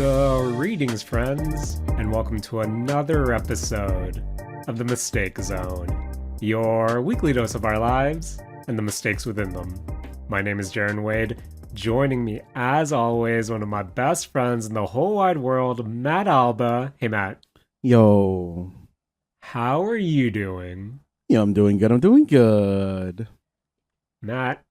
Greetings, friends, and welcome to another episode of The Mistake Zone, your weekly dose of our lives and the mistakes within them. My name is Jaren Wade. Joining me, as always, one of my best friends in the whole wide world, Matt Alba. Hey, Matt. Yo. How are you doing? Yeah, I'm doing good. Matt,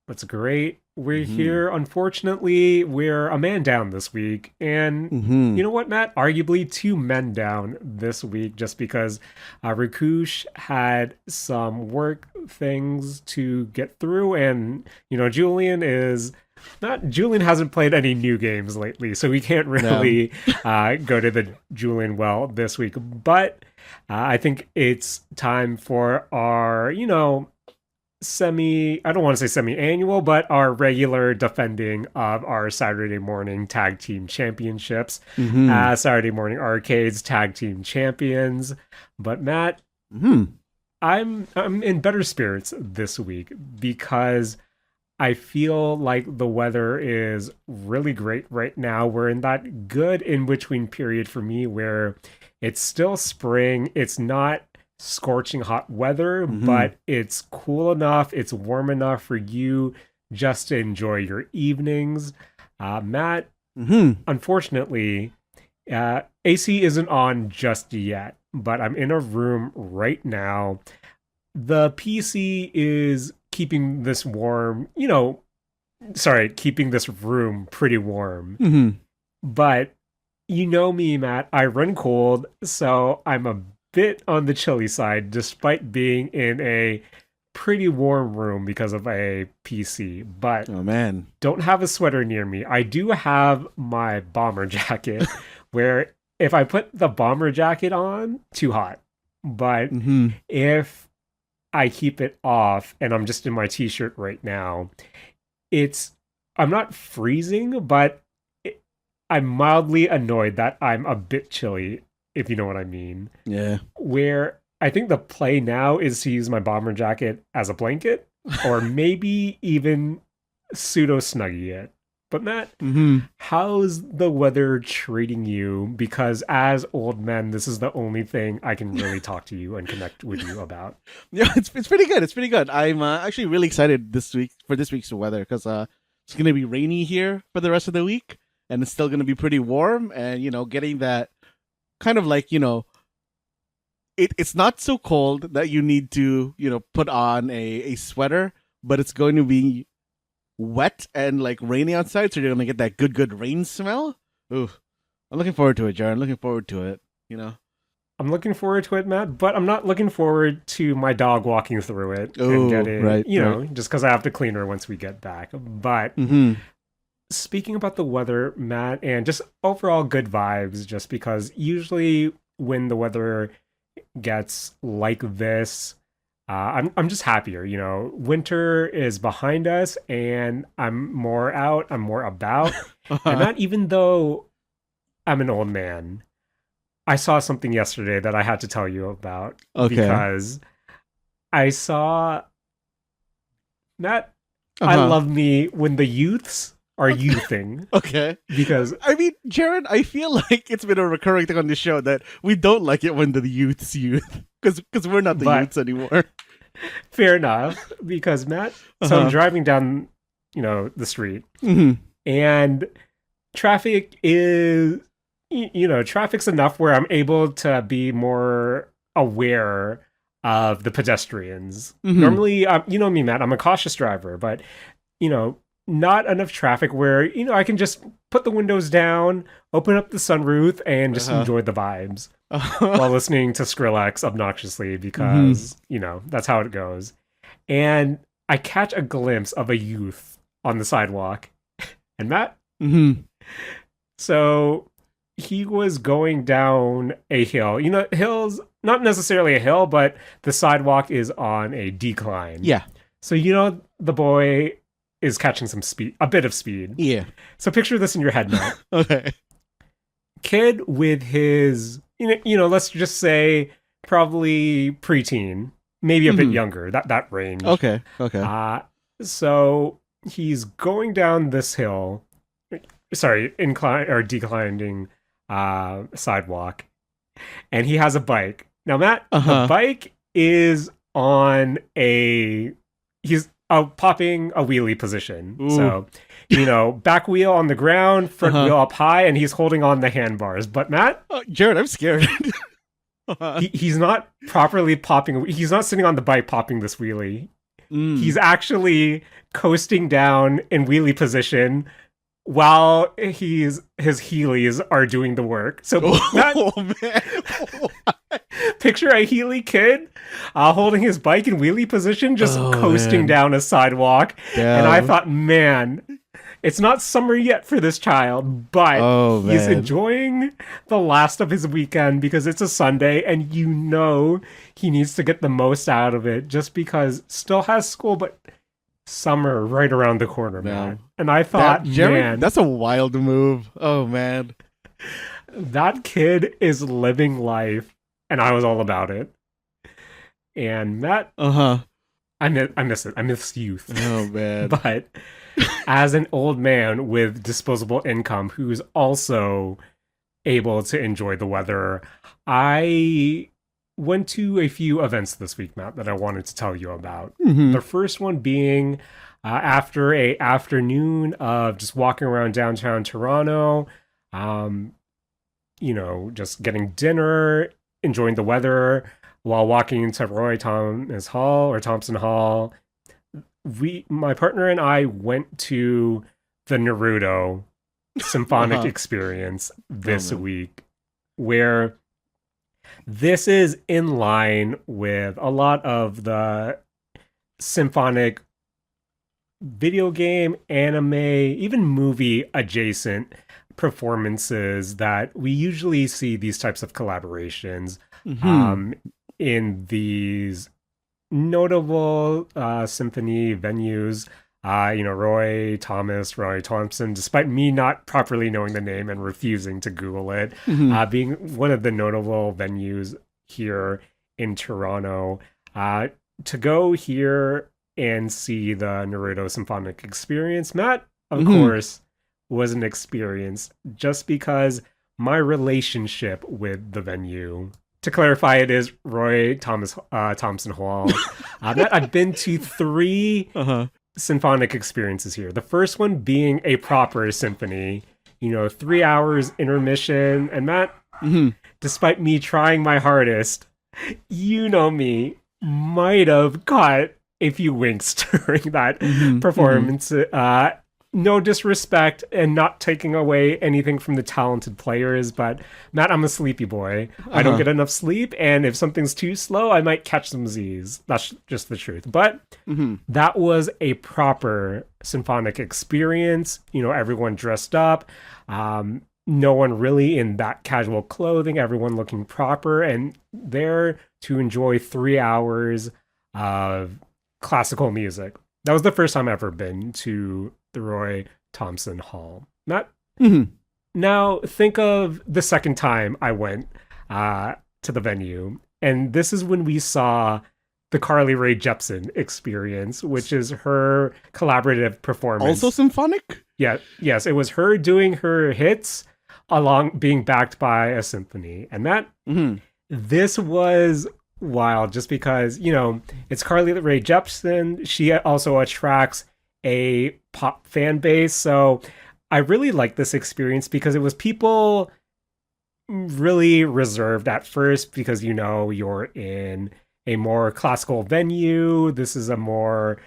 that's great. We're here. Unfortunately, we're a man down this week. And you know what, Matt? Arguably two men down this week just because Rikush had some work things to get through. And, Julian hasn't played any new games lately, so we can't really go to the Julian well this week. But I think it's time for our, I don't want to say semi-annual, but our regular defending of our Saturday morning tag team championships, Saturday morning arcades tag team champions. But Matt, I'm in better spirits this week because I feel like the weather is really great right now. We're in that good in-between period for me where it's still spring. It's not scorching hot weather, but it's cool enough, it's warm enough for you just to enjoy your evenings. Matt, unfortunately, AC isn't on just yet, but I'm in a room right now. The PC is keeping this warm, keeping this room pretty warm. But you know me, Matt, I run cold, so I'm a bit on the chilly side despite being in a pretty warm room because of a PC. But don't have a sweater near me. I do have my bomber jacket where if I put the bomber jacket on, too hot. But if I keep it off and I'm just in my t-shirt right now, I'm not freezing, but I'm mildly annoyed that I'm a bit chilly, if you know what I mean. Yeah. Where I think the play now is to use my bomber jacket as a blanket, or maybe even pseudo snuggie it. But Matt, how's the weather treating you? Because as old men, this is the only thing I can really talk to you and connect with you about. Yeah, it's pretty good. It's pretty good. I'm actually really excited this week's weather because it's going to be rainy here for the rest of the week, and it's still going to be pretty warm, and getting that kind of like, it's not so cold that you need to, put on a sweater, but it's going to be wet and like rainy outside, so you're going to get that good rain smell. Ooh, I'm looking forward to it, Jared. Looking forward to it, I'm looking forward to it, Matt, but I'm not looking forward to my dog walking through it and getting, just because I have to clean her once we get back. But speaking about the weather, Matt, and just overall good vibes, just because usually when the weather gets like this, I'm just happier. Winter is behind us, and I'm more out, I'm more about. And not even though I'm an old man, I saw something yesterday that I had to tell you about. Okay. Because I saw Matt. I love me when the youths are youthing. Okay. Because Jaren, I feel like it's been a recurring thing on the show that we don't like it when the youths youth. Because we're not the youths anymore. Fair enough. Because Matt, so I'm driving down, the street. And traffic is, traffic's enough where I'm able to be more aware of the pedestrians. Normally, you know me, Matt, I'm a cautious driver, but, not enough traffic where, I can just put the windows down, open up the sunroof, and just enjoy the vibes while listening to Skrillex obnoxiously because, that's how it goes. And I catch a glimpse of a youth on the sidewalk. And Matt? So he was going down a hill. Hills, not necessarily a hill, but the sidewalk is on a decline. Yeah. So, the boy is catching some speed, a bit of speed. Yeah. So picture this in your head, Matt. Okay. Kid with his, let's just say probably preteen, maybe a bit younger, that range. Okay. So he's going down this hill. incline or declining sidewalk, and he has a bike. Now, Matt, the bike is on he's popping a wheelie position. Ooh. So, back wheel on the ground, front wheel up high, and he's holding on the handbars. But Matt, Jared, I'm scared. he's not properly popping. He's not sitting on the bike popping this wheelie. He's actually coasting down in wheelie position while his Heelys are doing the work. So Man. Picture a Heely kid holding his bike in wheelie position, just coasting down a sidewalk. Damn. And I thought, man, it's not summer yet for this child, but he's enjoying the last of his weekend because it's a Sunday, and he needs to get the most out of it just because still has school, but summer right around the corner, man. And I thought, man, that's a wild move. Oh, man. That kid is living life, and I was all about it. And Matt, I miss it. I miss youth. Oh, man. But as an old man with disposable income who's also able to enjoy the weather, I went to a few events this week, Matt, that I wanted to tell you about. The first one being after a afternoon of just walking around downtown Toronto, just getting dinner, enjoying the weather while walking into Thompson Hall. My partner and I went to the Naruto Symphonic Experience this week, where this is in line with a lot of the symphonic video game, anime, even movie adjacent performances that we usually see these types of collaborations in these notable symphony venues. Roy Thompson, despite me not properly knowing the name and refusing to Google it, being one of the notable venues here in Toronto. To go here and see the Naruto Symphonic Experience, Matt, of course, was an experience just because my relationship with the venue. To clarify, it is Roy Thompson Hall. Matt, I've been to 3 symphonic experiences here. The first one being a proper symphony, 3 hours intermission. And Matt, despite me trying my hardest, me, might have caught a few winks during that performance. No disrespect and not taking away anything from the talented players, but Matt, I'm a sleepy boy. I don't get enough sleep, and if something's too slow, I might catch some Z's. That's just the truth. But that was a proper symphonic experience. Everyone dressed up. No one really in that casual clothing. Everyone looking proper and there to enjoy 3 hours of classical music. That was the first time I've ever been to the Roy Thompson Hall. Matt? Now, think of the second time I went to the venue. And this is when we saw the Carly Rae Jepsen experience, which is her collaborative performance. Also symphonic? Yeah, yes, it was her doing her hits along being backed by a symphony. And that, this was wild just because, it's Carly Rae Jepsen. She also attracts a pop fan base. So I really like this experience because it was people really reserved at first because, you're in a more classical venue. This is a more,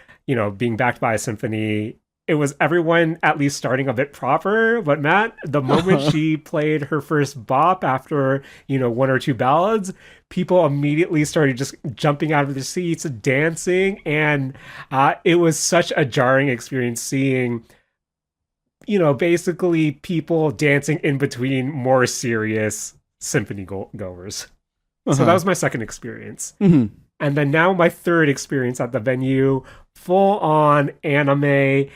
being backed by a symphony. It was everyone at least starting a bit proper. But Matt, the moment she played her first bop after, 1 or 2 ballads, people immediately started just jumping out of their seats, dancing. And it was such a jarring experience seeing, basically people dancing in between more serious symphony goers. So that was my second experience. And then now my third experience at the venue, full on anime.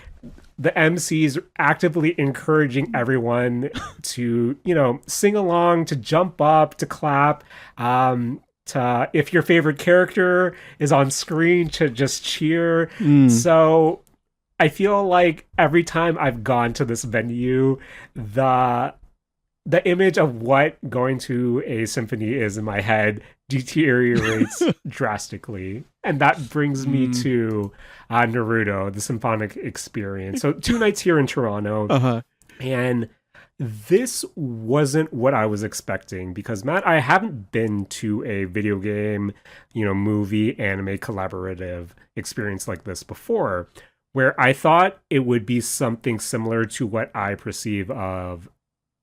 The MCs actively encouraging everyone to, sing along, to jump up, to clap, to, if your favorite character is on screen, to just cheer. So I feel like every time I've gone to this venue, the image of what going to a symphony is in my head deteriorates drastically. And that brings me to Naruto, the Symphonic Experience. So 2 nights here in Toronto. And this wasn't what I was expecting because, Matt, I haven't been to a video game, movie, anime collaborative experience like this before, where I thought it would be something similar to what I perceive of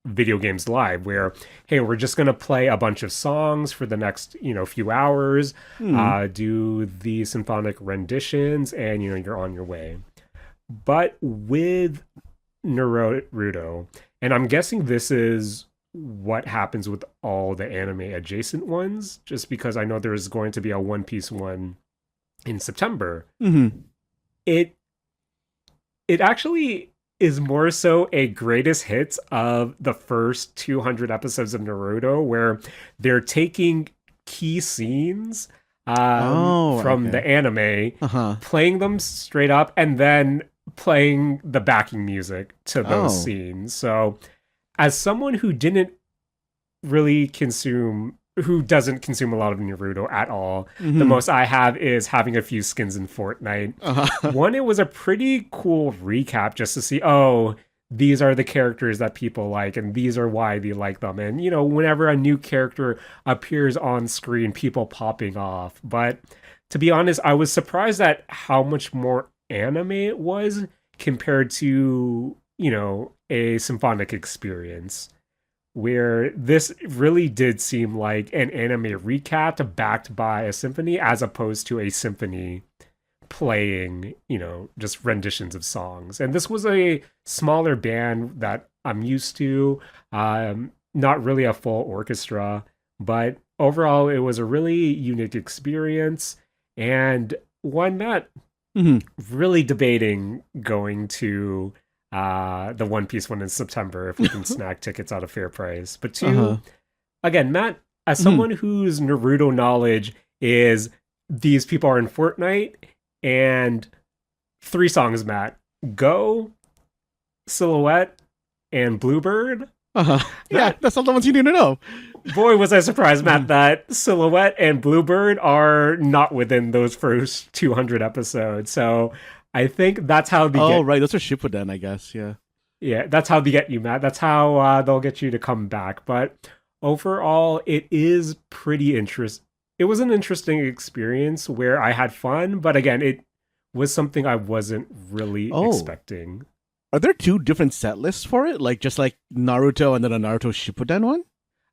video games live, where, hey, we're just going to play a bunch of songs for the next, few hours, do the symphonic renditions, and, you're on your way. But with Naruto, and I'm guessing this is what happens with all the anime adjacent ones, just because I know there's going to be a One Piece one in September. It actually is more so a greatest hits of the first 200 episodes of Naruto, where they're taking key scenes from the anime, playing them straight up, and then playing the backing music to those scenes. So as someone who doesn't consume a lot of Naruto at all, the most I have is having a few skins in Fortnite. One, it was a pretty cool recap just to see, these are the characters that people like, and these are why they like them. And, whenever a new character appears on screen, people popping off. But to be honest, I was surprised at how much more anime it was compared to, a symphonic experience, where this really did seem like an anime recap backed by a symphony, as opposed to a symphony playing, just renditions of songs. And this was a smaller band that I'm used to, not really a full orchestra, but overall it was a really unique experience, and one that really debating going to the One Piece one in September if we can snag tickets at a fair price. But two, again, Matt, as someone whose Naruto knowledge is these people are in Fortnite, and 3 songs, Matt: Go, Silhouette, and Bluebird. Yeah, that's all the ones you need to know. Boy, was I surprised, Matt, that Silhouette and Bluebird are not within those first 200 episodes. So I think that's how they get... right. Those are Shippuden, I guess. Yeah. Yeah, that's how they get you, Matt. That's how they'll get you to come back. But overall, it is pretty interesting. It was an interesting experience where I had fun. But again, it was something I wasn't really expecting. Are there 2 different set lists for it? Just like Naruto and then a Naruto Shippuden one?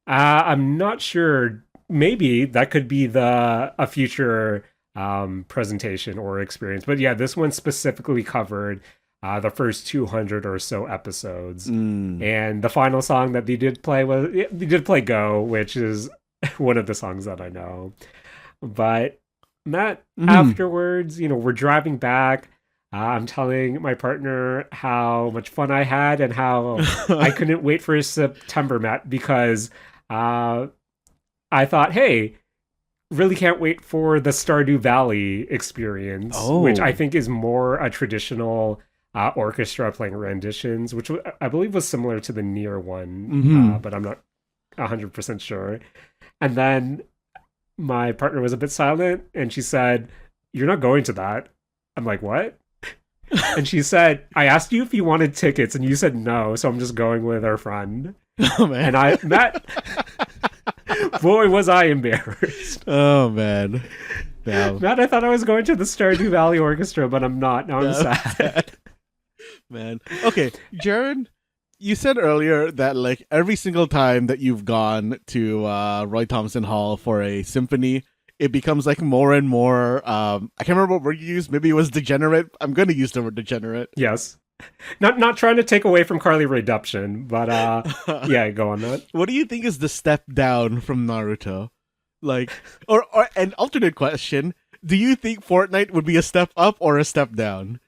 I'm not sure. Maybe that could be a future presentation or experience. But yeah, this one specifically covered the first 200 or so episodes. And the final song that they did play Go, which is one of the songs that I know. But Matt, afterwards, we're driving back. I'm telling my partner how much fun I had and how I couldn't wait for September, Matt, because I thought, hey, really can't wait for the Stardew Valley experience, which I think is more a traditional orchestra playing renditions, which I believe was similar to the Nier one, but I'm not 100% sure. And then my partner was a bit silent, and she said, "You're not going to that." I'm like, "What?" And she said, "I asked you if you wanted tickets, and you said no, so I'm just going with our friend." Oh, man. And Matt, boy, was I embarrassed. Oh, man. Damn. Matt, I thought I was going to the Stardew Valley Orchestra, but I'm not. Now I'm sad. Man. Okay, Jaren, you said earlier that every single time that you've gone to Roy Thompson Hall for a symphony, it becomes more and more, I can't remember what word you used. Maybe it was degenerate. I'm going to use the word degenerate. Yes. Not trying to take away from Carly Redemption, but yeah, go on that. What do you think is the step down from Naruto? Or an alternate question, do you think Fortnite would be a step up or a step down?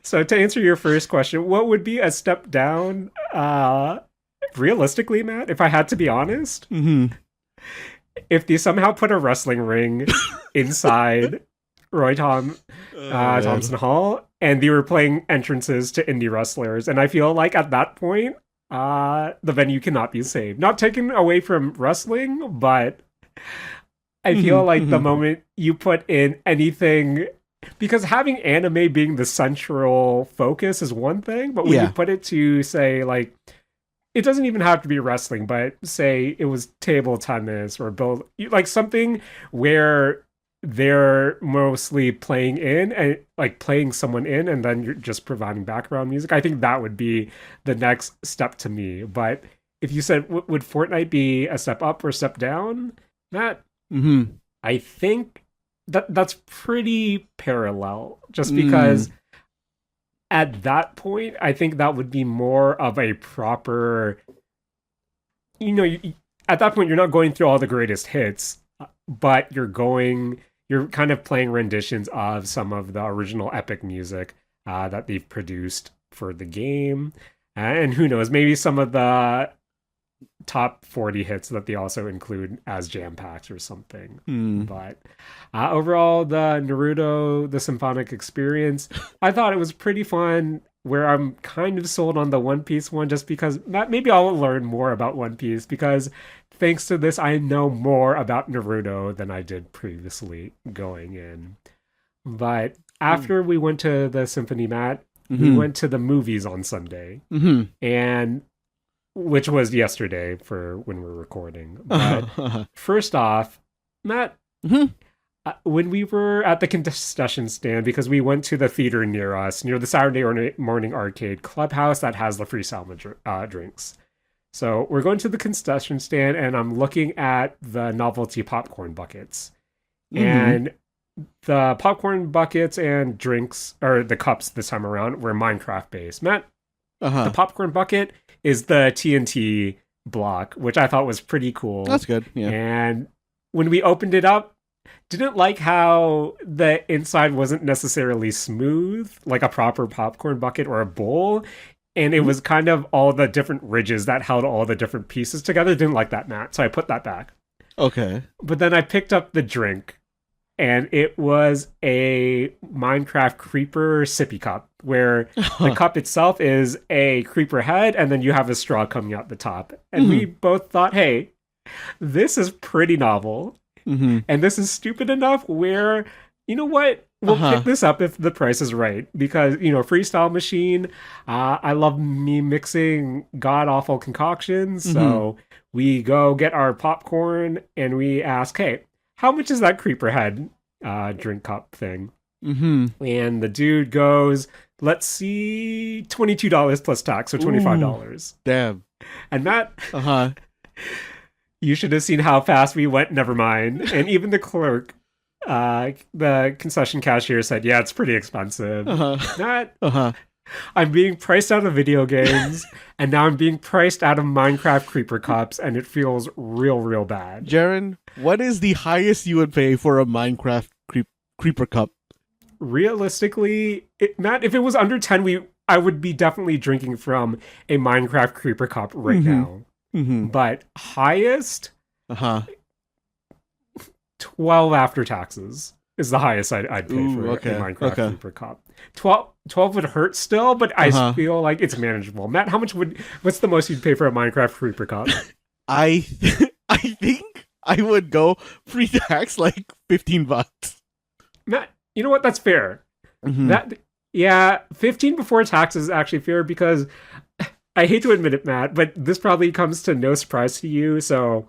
So to answer your first question, what would be a step down, realistically, Matt, if I had to be honest? If they somehow put a wrestling ring inside Roy Thompson Hall, and they were playing entrances to indie wrestlers. And I feel like at that point, the venue cannot be saved. Not taken away from wrestling, but I feel like the moment you put in anything, because having anime being the central focus is one thing, but when you put it to, say, like, it doesn't even have to be wrestling, but say it was table tennis or like something where they're mostly playing in and like playing someone in, and then you're just providing background music. I think that would be the next step to me. But if you said, would Fortnite be a step up or a step down, Matt, I think that's pretty parallel, just because at that point, I think that would be more of a proper, at that point, you're not going through all the greatest hits, but you're kind of playing renditions of some of the original epic music that they've produced for the game. And who knows, maybe some of the top 40 hits that they also include as jam packs or something. But overall, the Naruto, the Symphonic Experience, I thought it was pretty fun, where I'm kind of sold on the One Piece one, just because maybe I'll learn more about One Piece, because thanks to this, I know more about Naruto than I did previously going in. But after we went to the Symphony, Matt, we went to the movies on Sunday, and which was yesterday for when we're recording. But first off, Matt, when we were at the concession stand, because we went to the theater near us, near the Saturday morning arcade clubhouse that has the free salmon drinks. So we're going to the concession stand, and I'm looking at the novelty popcorn buckets. And the popcorn buckets and drinks, or the cups this time around, were Minecraft based. Matt, the popcorn bucket is the TNT block, which I thought was pretty cool. That's good. Yeah. And when we opened it up, didn't like how the inside wasn't necessarily smooth, like a proper popcorn bucket or a bowl. And it was kind of all the different ridges that held all the different pieces together. Didn't like that, Matt. So I put that back. Okay. But then I picked up the drink, and it was a Minecraft creeper sippy cup, where the cup itself is a creeper head, and then you have a straw coming out the top. And we both thought, hey, this is pretty novel. And this is stupid enough where, you know what? We'll pick this up if the price is right. Because, Freestyle Machine, I love me mixing god-awful concoctions. So we go get our popcorn, and we ask, hey, how much is that creeper head drink cup thing? And the dude goes, let's see, $22 plus tax, so $25. Damn. And Matt, you should have seen how fast we went. Never mind. And even the clerk, the concession cashier, said, yeah, it's pretty expensive. Matt, I'm being priced out of video games, and now I'm being priced out of Minecraft creeper cups, and it feels real, real bad. Jaren, what is the highest you would pay for a Minecraft creeper cup? Realistically, Matt, if it was under 10, I would be definitely drinking from a Minecraft creeper cup right now. But highest, 12 after taxes is the highest I'd pay for a Minecraft creeper cup. 12 would hurt still, but I feel like it's manageable. Matt, what's the most you'd pay for a Minecraft creeper cup? I think I would go pre-tax like $15. Matt, you know what? That's fair. 15 before taxes is actually fair, because I hate to admit it, Matt, but this probably comes to no surprise to you. So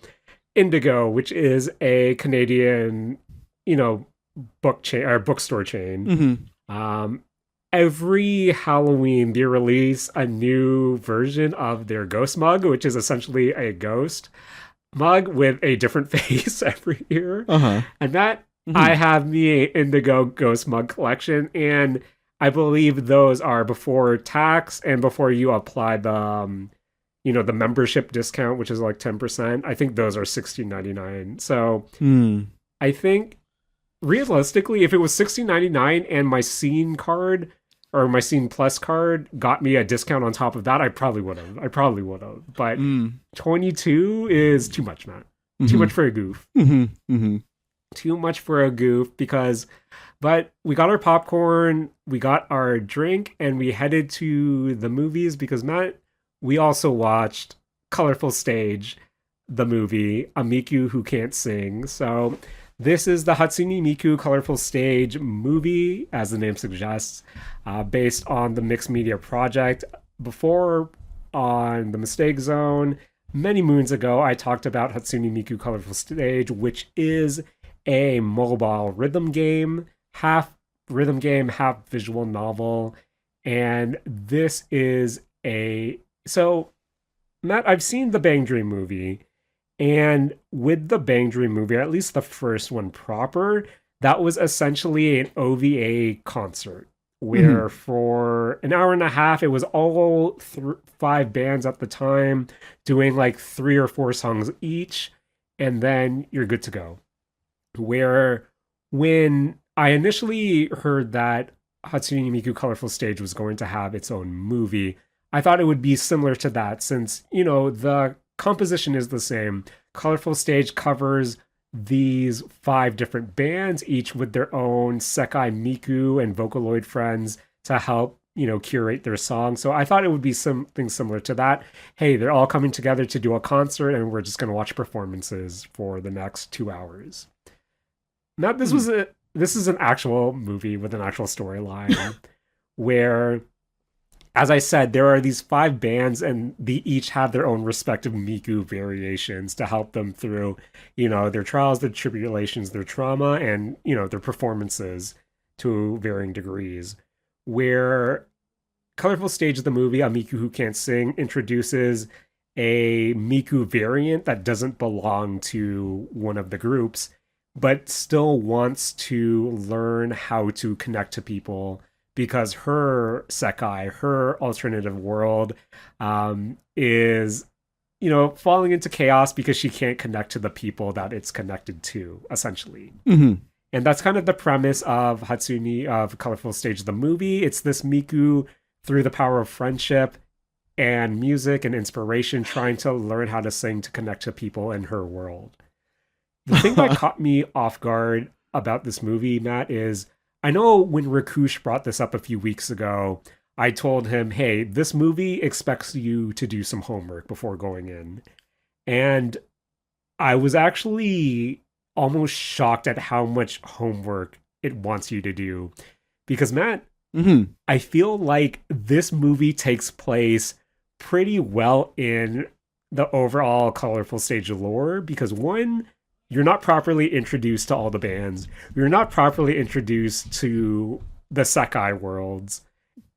Indigo, which is a Canadian, book chain or bookstore chain, every Halloween they release a new version of their ghost mug, which is essentially a ghost mug with a different face every year. And that I have me an Indigo ghost mug collection, and I believe those are before tax and before you apply the the membership discount, which is like 10%. I think those are $16.99. So I think realistically, if it was $16.99 and my Scene card or my Scene Plus card got me a discount on top of that, I probably would have. But 22 is too much, Matt. Too much for a goof. too much for a goof but we got our popcorn, we got our drink, and we headed to the movies because Matt, we also watched Colorful Stage, the movie, a Miku who can't sing. So this is the Hatsune Miku Colorful Stage movie, as the name suggests, based on the Mixed Media Project. Before, on the Mistake Zone, many moons ago, I talked about Hatsune Miku Colorful Stage, which is a mobile rhythm game, half rhythm game, half visual novel. And this is a. So, Matt, I've seen the Bang Dream movie, and with the Bang Dream movie, or at least the first one proper, that was essentially an OVA concert where for an hour and a half, it was all five bands at the time doing like 3 or 4 songs each, and then you're good to go. Where when I initially heard that Hatsune Miku Colorful Stage was going to have its own movie, I thought it would be similar to that since, the composition is the same. Colorful Stage covers these 5 different bands, each with their own Sekai Miku and Vocaloid friends to help, curate their songs. So I thought it would be something similar to that. Hey, they're all coming together to do a concert and we're just going to watch performances for the next 2 hours. Now, this is an actual movie with an actual storyline where, as I said, there are these 5 bands and they each have their own respective Miku variations to help them through, their trials, their tribulations, their trauma, and, their performances to varying degrees. Where Colorful Stage of the movie, A Miku Who Can't Sing, introduces a Miku variant that doesn't belong to one of the groups, but still wants to learn how to connect to people because her Sekai, her alternative world, is, falling into chaos because she can't connect to the people that it's connected to, essentially. And that's kind of the premise of Hatsune, of Colorful Stage, the movie. It's this Miku, through the power of friendship and music and inspiration, trying to learn how to sing to connect to people in her world. The thing that caught me off guard about this movie, Matt, is I know when Rakush brought this up a few weeks ago, I told him, hey, this movie expects you to do some homework before going in. And I was actually almost shocked at how much homework it wants you to do. Because, Matt, I feel like this movie takes place pretty well in the overall Colorful Stage lore. Because, one, you're not properly introduced to all the bands. You're not properly introduced to the Sekai worlds.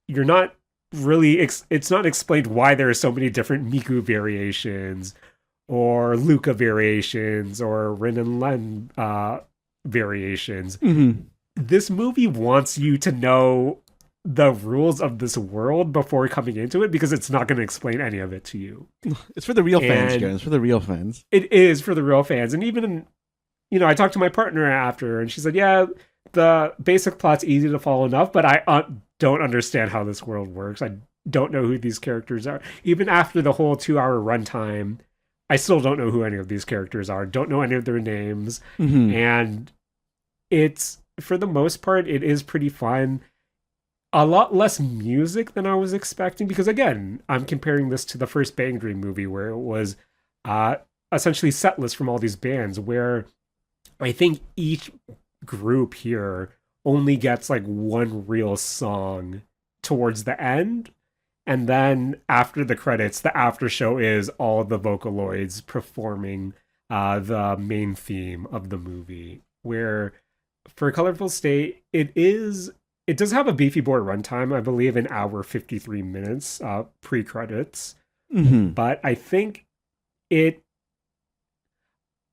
You're not really... it's not explained why there are so many different Miku variations, or Luca variations, or Rin and Len variations. This movie wants you to know the rules of this world before coming into it because it's not going to explain any of it to you. It's for the real fans, Jaren. It's for the real fans. It is for the real fans. And even, I talked to my partner after and she said, yeah, the basic plot's easy to follow enough, but I don't understand how this world works. I don't know who these characters are. Even after the whole 2-hour runtime, I still don't know who any of these characters are. Don't know any of their names. And it's, for the most part, it is pretty fun. A lot less music than I was expecting because, again, I'm comparing this to the first Bang Dream movie where it was essentially set list from all these bands, where I think each group here only gets like one real song towards the end. And then after the credits, the after show is all the Vocaloids performing the main theme of the movie. Where for Colorful State, it does have a beefy boy runtime, I believe, an hour 53 minutes pre-credits. But I think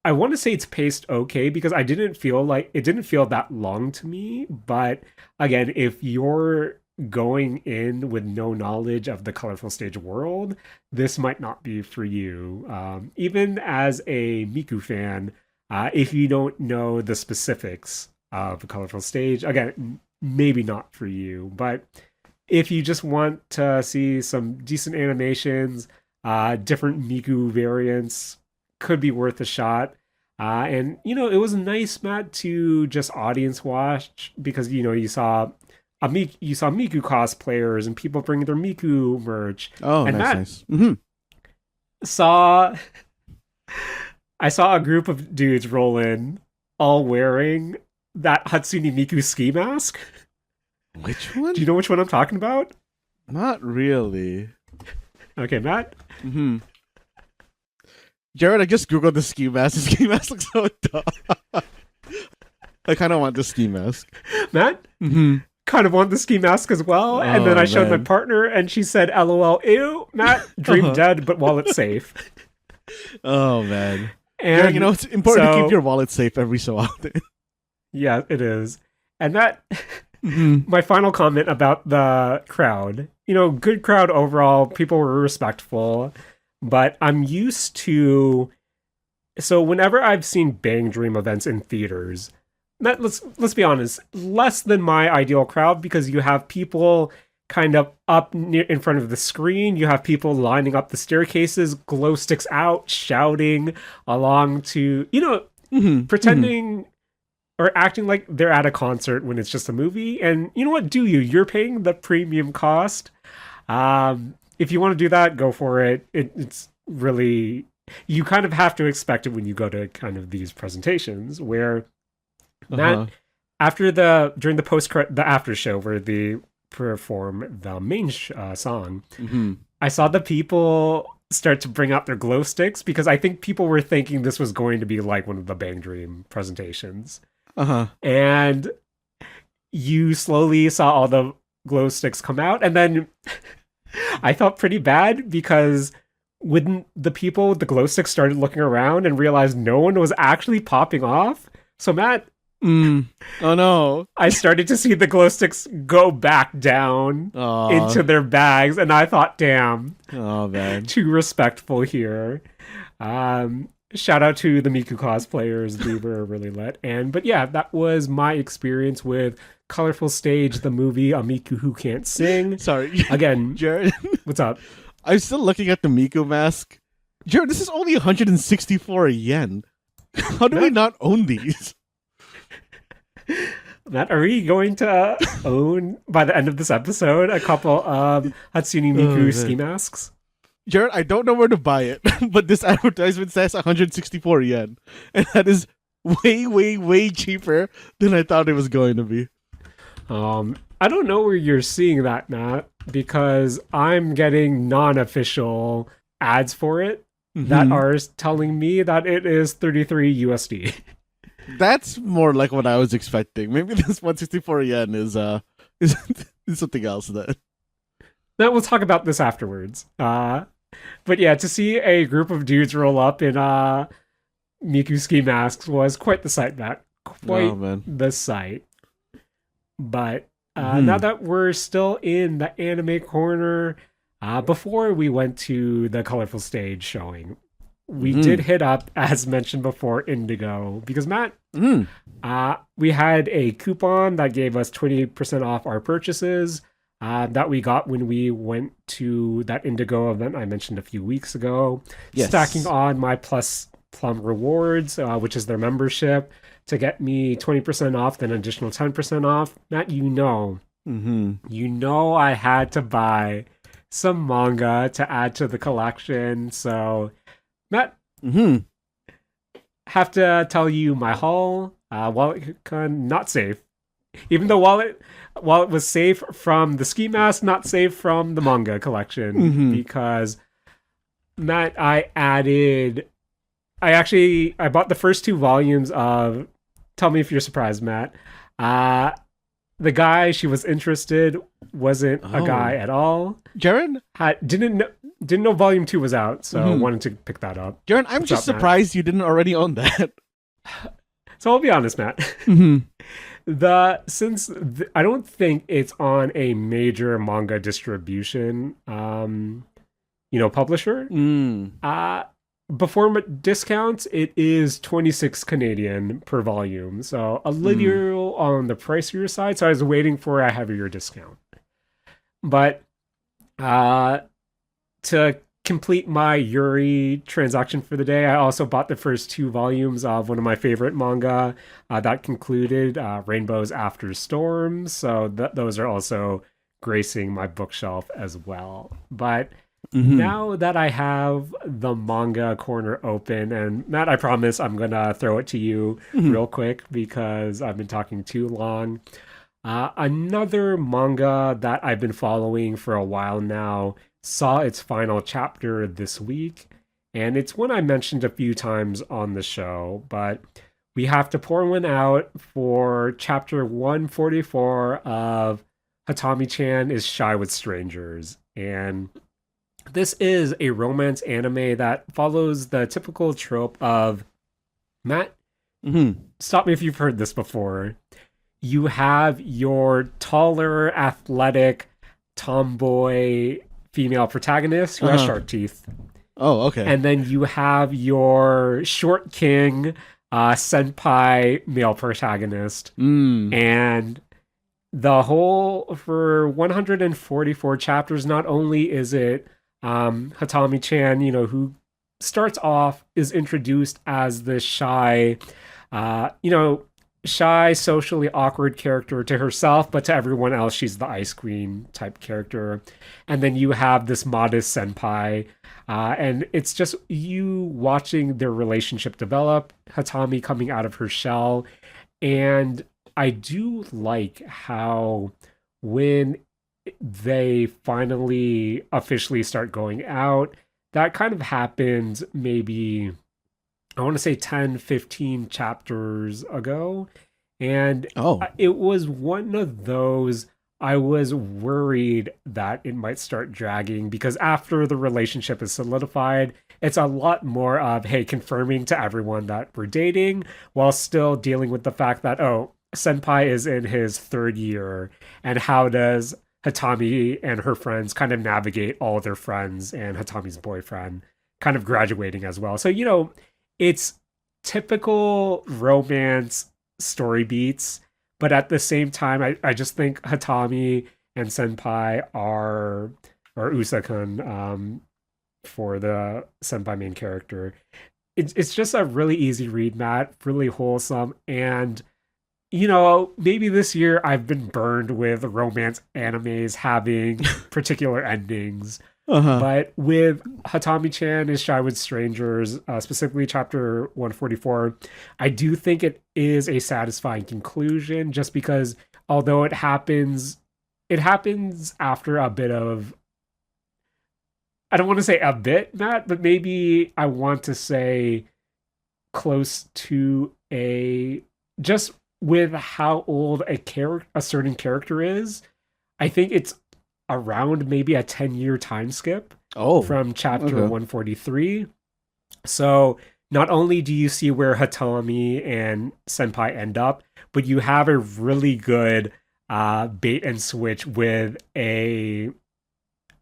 I want to say it's paced okay because it didn't feel that long to me. But again, if you're going in with no knowledge of the Colorful Stage world, this might not be for you. Even as a Miku fan, if you don't know the specifics of the Colorful Stage, again, maybe not for you. But if you just want to see some decent animations, different Miku variants, could be worth a shot. And it was nice, Matt, to just audience watch because you saw Miku cosplayers and people bringing their Miku merch. Oh, And nice, Matt nice. Mm-hmm. saw I saw a group of dudes roll in, all wearing that Hatsune Miku ski mask. Which one? Do you know which one I'm talking about? Not really. Okay, Matt. Mm-hmm. Jared, I just googled the ski mask. The ski mask looks so dumb. I kind of want the ski mask. Matt Mm-hmm. kind of want the ski mask as well. And then I showed my partner and she said, LOL, ew, Matt, dream dead, but wallet safe. Oh, man. And yeah, it's important to keep your wallet safe every so often. Yeah, it is. And that, my final comment about the crowd, good crowd overall. People were respectful, but I'm used to, so whenever I've seen Bang Dream events in theaters, that, let's be honest, less than my ideal crowd because you have people kind of up near in front of the screen. You have people lining up the staircases, glow sticks out, shouting along to, pretending or acting like they're at a concert when it's just a movie. And you know what? You're paying the premium cost. If you want to do that, go for it. It's really, you kind of have to expect it when you go to kind of these presentations where Matt, during the after show where they perform the main song, I saw the people start to bring out their glow sticks because I think people were thinking this was going to be like one of the Bang Dream presentations. And you slowly saw all the glow sticks come out, and then I felt pretty bad because when the people with the glow sticks started looking around and realized no one was actually popping off, so Matt, oh no, I started to see the glow sticks go back down into their bags, and I thought, damn, oh man, too respectful here. Shout out to the Miku cosplayers. They were really lit. But yeah, that was my experience with Colorful Stage, the movie, A Miku Who Can't Sing. Sorry. Again, Jared. What's up? I'm still looking at the Miku mask. Jared, this is only 164 yen. How do we not own these? Matt, are we going to own, by the end of this episode, a couple of Hatsune Miku ski masks? Jared, I don't know where to buy it, but this advertisement says 164 yen. And that is way, way, way cheaper than I thought it was going to be. I don't know where you're seeing that, Matt, because I'm getting non-official ads for it that are telling me that it is 33 USD. That's more like what I was expecting. Maybe this 164 yen is something else then. Now we'll talk about this afterwards. But yeah, to see a group of dudes roll up in Miku ski masks was quite the sight, Matt. Quite the sight. But now that we're still in the anime corner, before we went to the Colorful Stage showing, we did hit up, as mentioned before, Indigo. Because, Matt, we had a coupon that gave us 20% off our purchases that we got when we went to that Indigo event I mentioned a few weeks ago. Yes. Stacking on my Plus Plum rewards, which is their membership, to get me 20% off, then an additional 10% off. Matt, you know I had to buy some manga to add to the collection. So, Matt, have to tell you my haul. Wallet not safe. Even though wallet was safe from the ski mask, not safe from the manga collection. Because, Matt, I bought the first 2 volumes of, tell me if you're surprised, Matt. The guy she was interested wasn't a guy at all. Jaren? Didn't know volume 2 was out, so wanted to pick that up. Jaren, I'm just surprised you didn't already own that. So I'll be honest, Matt. I don't think it's on a major manga distribution, publisher. Before discounts, it is 26 Canadian per volume, so a little on the pricier side. So I was waiting for a heavier discount. But to complete my Yuri transaction for the day, I also bought the first 2 volumes of one of my favorite manga that concluded, Rainbows After Storms. So those are also gracing my bookshelf as well. But now that I have the manga corner open, and Matt, I promise I'm going to throw it to you real quick because I've been talking too long. Another manga that I've been following for a while now saw its final chapter this week, and it's one I mentioned a few times on the show, but we have to pour one out for chapter 144 of Hitomi-chan is Shy with Strangers. And this is a romance anime that follows the typical trope of, Matt, stop me if you've heard this before. You have your taller, athletic, tomboy female protagonist who has shark teeth. Oh, okay. And then you have your short king, senpai male protagonist. And the whole, for 144 chapters, not only is it Hitomi-chan, who starts off, is introduced as this shy, shy, socially awkward character to herself, but to everyone else, she's the ice queen type character. And then you have this modest senpai, and it's just you watching their relationship develop, Hitomi coming out of her shell. And I do like how when they finally officially start going out, that kind of happens maybe, I want to say 10, 15 chapters ago. And it was one of those, I was worried that it might start dragging because after the relationship is solidified, it's a lot more of, hey, confirming to everyone that we're dating while still dealing with the fact that, senpai is in his 3rd year. And how does Hitomi and her friends kind of navigate all their friends and Hitomi's boyfriend kind of graduating as well. So, it's typical romance story beats, but at the same time, I just think Hitomi and senpai or Usa-kun, for the senpai main character, it's just a really easy read, Matt, really wholesome. And maybe this year I've been burned with romance animes having particular endings. But with Hitomi-chan is Shy with Strangers, specifically chapter 144, I do think it is a satisfying conclusion just because although it happens after a bit of, I don't want to say a bit, Matt, but maybe I want to say close to just with how old a certain character is, I think it's around maybe a 10-year time skip from chapter 143. So not only do you see where Hitomi and senpai end up, but you have a really good bait and switch with a,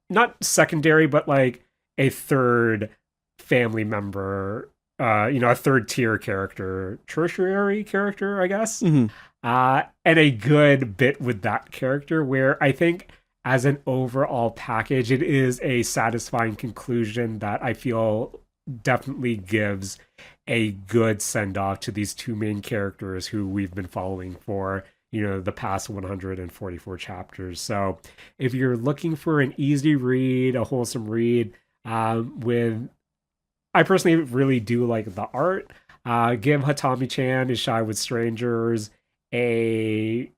not secondary, but like a third family member, a 3rd tier character, tertiary character, I guess. And a good bit with that character where I think as an overall package, it is a satisfying conclusion that I feel definitely gives a good send-off to these 2 main characters who we've been following for, the past 144 chapters. So if you're looking for an easy read, a wholesome read, I personally really do like the art. Give Hitomi-chan is Shy with Strangers a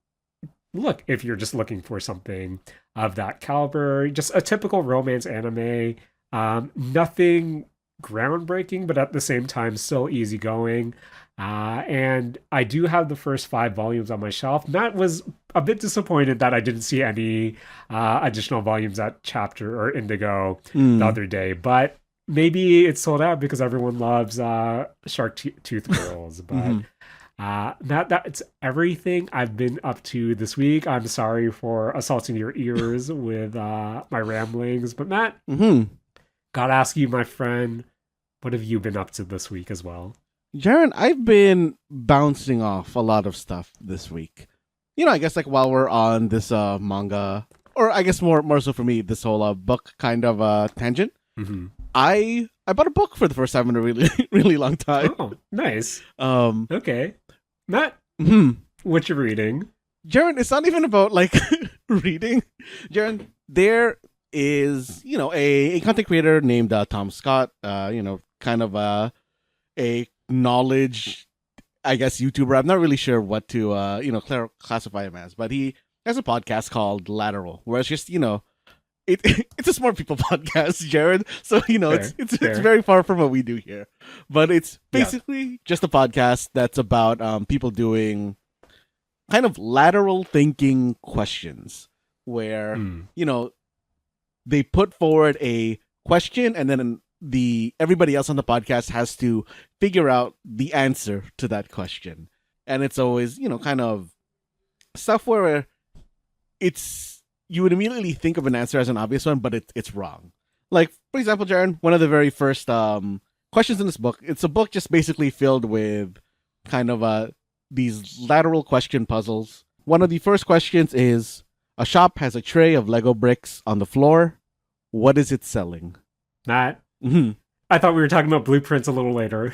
look if you're just looking for something of that caliber. Just a typical romance anime. Nothing groundbreaking, but at the same time still easygoing. And I do have the first 5 volumes on my shelf. Matt was a bit disappointed that I didn't see any additional volumes at Chapter or Indigo the other day, but maybe it's sold out because everyone loves Shark Tooth Girls. But that's everything I've been up to this week. I'm sorry for assaulting your ears with my ramblings, but Matt, gotta ask you, my friend, what have you been up to this week as well? Jaren, I've been bouncing off a lot of stuff this week. I guess like while we're on this manga, or I guess more so for me, this whole book kind of tangent. I bought a book for the first time in a really really long time. Oh, nice. Um, Okay. Matt, hmm. what you reading? Jaren, it's not even about like reading. Jaren, there is a content creator named Tom Scott. Kind of a knowledge, I guess, YouTuber. I'm not really sure what to classify him as, but he has a podcast called Lateral, where it's just it's a smart people podcast, Jared. So Fair, it's fair. very far from what we do here, but it's Yeah. basically just a podcast that's about people doing kind of lateral thinking questions, where Hmm. they put forward a question and then everybody else on the podcast has to figure out the answer to that question, and it's always kind of stuff where it's you would immediately think of an answer as an obvious one, but it's wrong. Like, for example, Jaren, one of the very first questions in this book, it's a book just basically filled with kind of these lateral question puzzles. One of the first questions is, a shop has a tray of Lego bricks on the floor. What is it selling? Matt, Mm-hmm. I thought we were talking about blueprints a little later.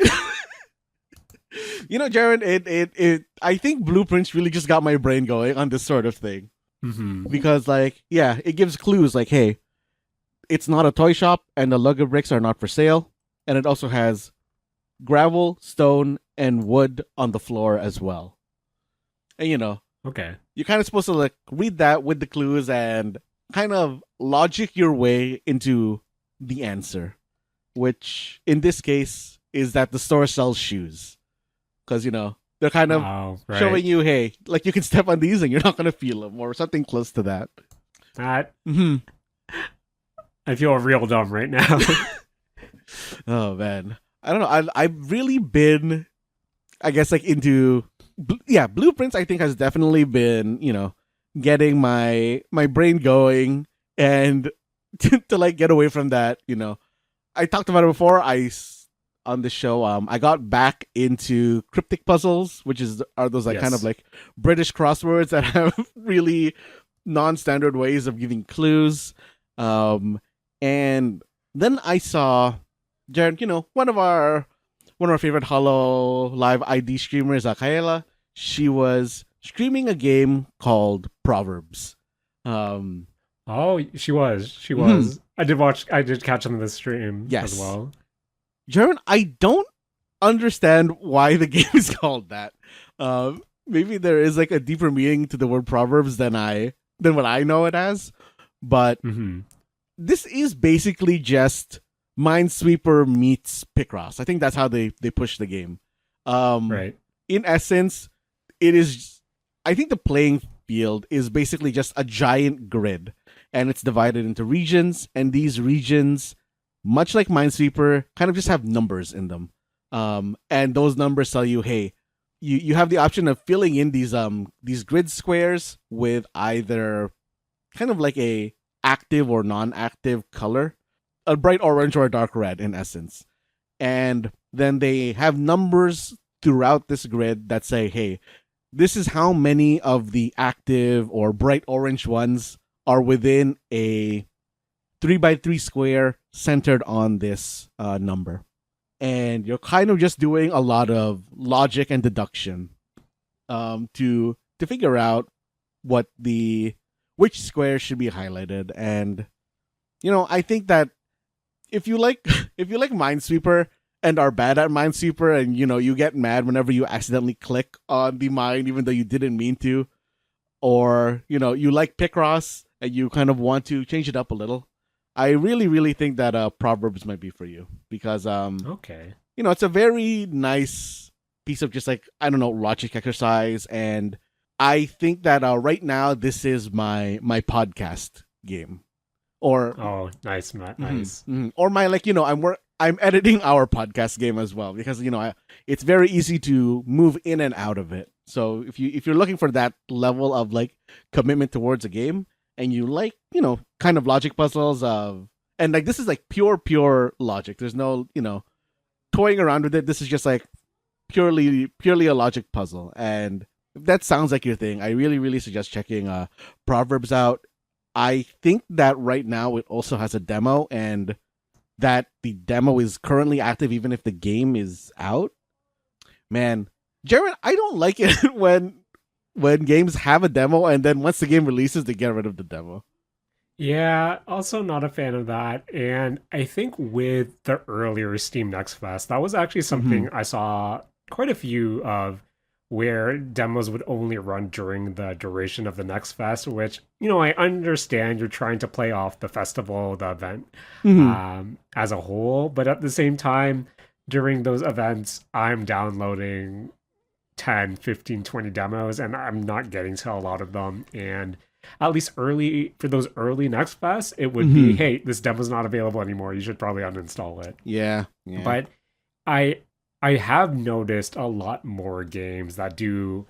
Jaren, I think Blueprints really just got my brain going on this sort of thing. Mm-hmm. Because, it gives clues like, hey, it's not a toy shop and the Lego bricks are not for sale. And it also has gravel, stone, and wood on the floor as well. And, Okay. you're kind of supposed to, read that with the clues and kind of logic your way into the answer. Which, in this case, is that the store sells shoes. Because, they're kind of Oh, right. showing you, hey, you can step on these and you're not going to feel them, or something close to that. Matt, Mm-hmm. I feel real dumb right now. Oh, man. I don't know. I've really been, I guess, into... Blueprints, I think, has definitely been, getting my brain going, and to get away from that, I talked about it before. On the show, I got back into cryptic puzzles, which are those Yes. kind of British crosswords that have really non-standard ways of giving clues. And then I saw Jared, one of our favorite Hollow Live ID streamers, Kayla. She was streaming a game called Proverbs. Oh, she was. She was. I did catch some of the stream Yes. as well. Jaron, I don't understand why the game is called that. Maybe there is a deeper meaning to the word Proverbs than what I know it as. But Mm-hmm. this is basically just Minesweeper meets Picross. I think that's how they push the game. Right. In essence, it is. I think the playing field is basically just a giant grid, and it's divided into regions, and these regions, much like Minesweeper, kind of just have numbers in them. And those numbers tell you, hey, you have the option of filling in these grid squares with either kind of a active or non-active color, a bright orange or a dark red in essence. And then they have numbers throughout this grid that say, hey, this is how many of the active or bright orange ones are within a 3x3 square centered on this number. And you're kind of just doing a lot of logic and deduction to figure out which square should be highlighted. And I think that if you like Minesweeper and are bad at Minesweeper, and you get mad whenever you accidentally click on the mine even though you didn't mean to, or you like Picross and you kind of want to change it up a little, I really, really think that Proverbs might be for you, because Okay. it's a very nice piece of just logic exercise, and I think that right now this is my podcast game, or Oh, nice, Matt. Nice. or my I'm editing our podcast game as well, because it's very easy to move in and out of it. So if you're looking for that level of commitment towards a game, and you kind of logic puzzles and this is pure logic. There's no toying around with it. This is just purely a logic puzzle. And if that sounds like your thing, I really, really suggest checking Proverbs out. I think that right now it also has a demo, and that the demo is currently active even if the game is out. Man, Jaren, I don't like it when games have a demo and then once the game releases, they get rid of the demo. Yeah, also not a fan of that. And I think with the earlier Steam Next Fest, that was actually Mm-hmm. something I saw quite a few of where demos would only run during the duration of the Next Fest, which, I understand you're trying to play off the festival, the event Mm-hmm. as a whole. But at the same time, during those events, I'm downloading 10, 15, 20 demos and I'm not getting to a lot of them. And at least early for those early Next Fest, it would be, Mm-hmm. hey, this demo's not available anymore. You should probably uninstall it. Yeah, yeah. But I I have noticed a lot more games that do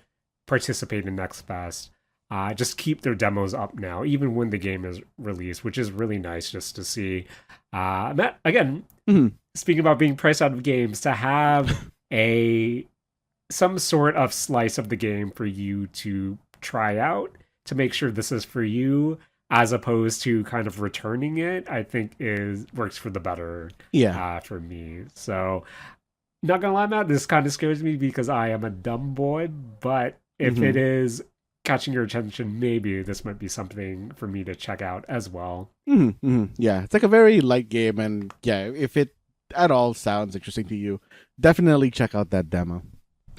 participate in Next Fest. Just keep their demos up now, even when the game is released, which is really nice just to see. Matt, again, Mm-hmm. speaking about being priced out of games, to have a some sort of slice of the game for you to try out to make sure this is for you as opposed to kind of returning it, I think is works for the better Yeah. for me. So not gonna lie, Matt, this kind of scares me because I am a dumb boy, but if Mm-hmm. it is catching your attention, maybe this might be something for me to check out as well. Mm-hmm. Mm-hmm. Yeah, it's like a very light game, and yeah, if it at all sounds interesting to you, definitely check out that demo.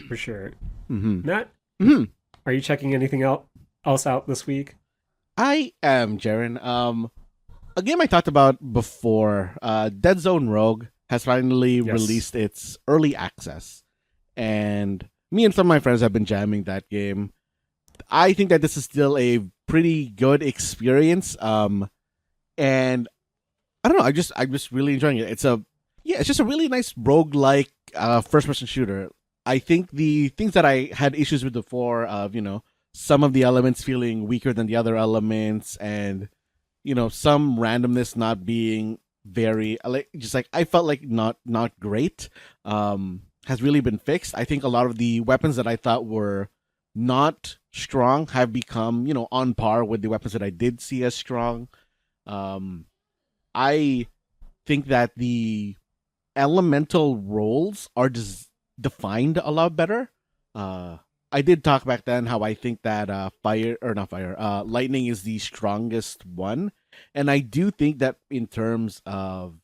For sure. Mm-hmm. Matt, Mm-hmm. are you checking anything else out this week? I am Jaren. A game I talked about before, Deadzone Rogue has finally Yes. released its early access, and me and some of my friends have been jamming that game. I think that this is still a pretty good experience. And I don't know, I'm just really enjoying it. It's just a really nice roguelike first person shooter. I think the things that I had issues with before of, some of the elements feeling weaker than the other elements and some randomness not being very like just like I felt like not great has really been fixed. I think a lot of the weapons that I thought were not strong have become, on par with the weapons that I did see as strong. Um I think that the elemental roles are just defined a lot better. Uh, I did talk back then how I think that fire or not fire, lightning is the strongest one, and I do think that in terms of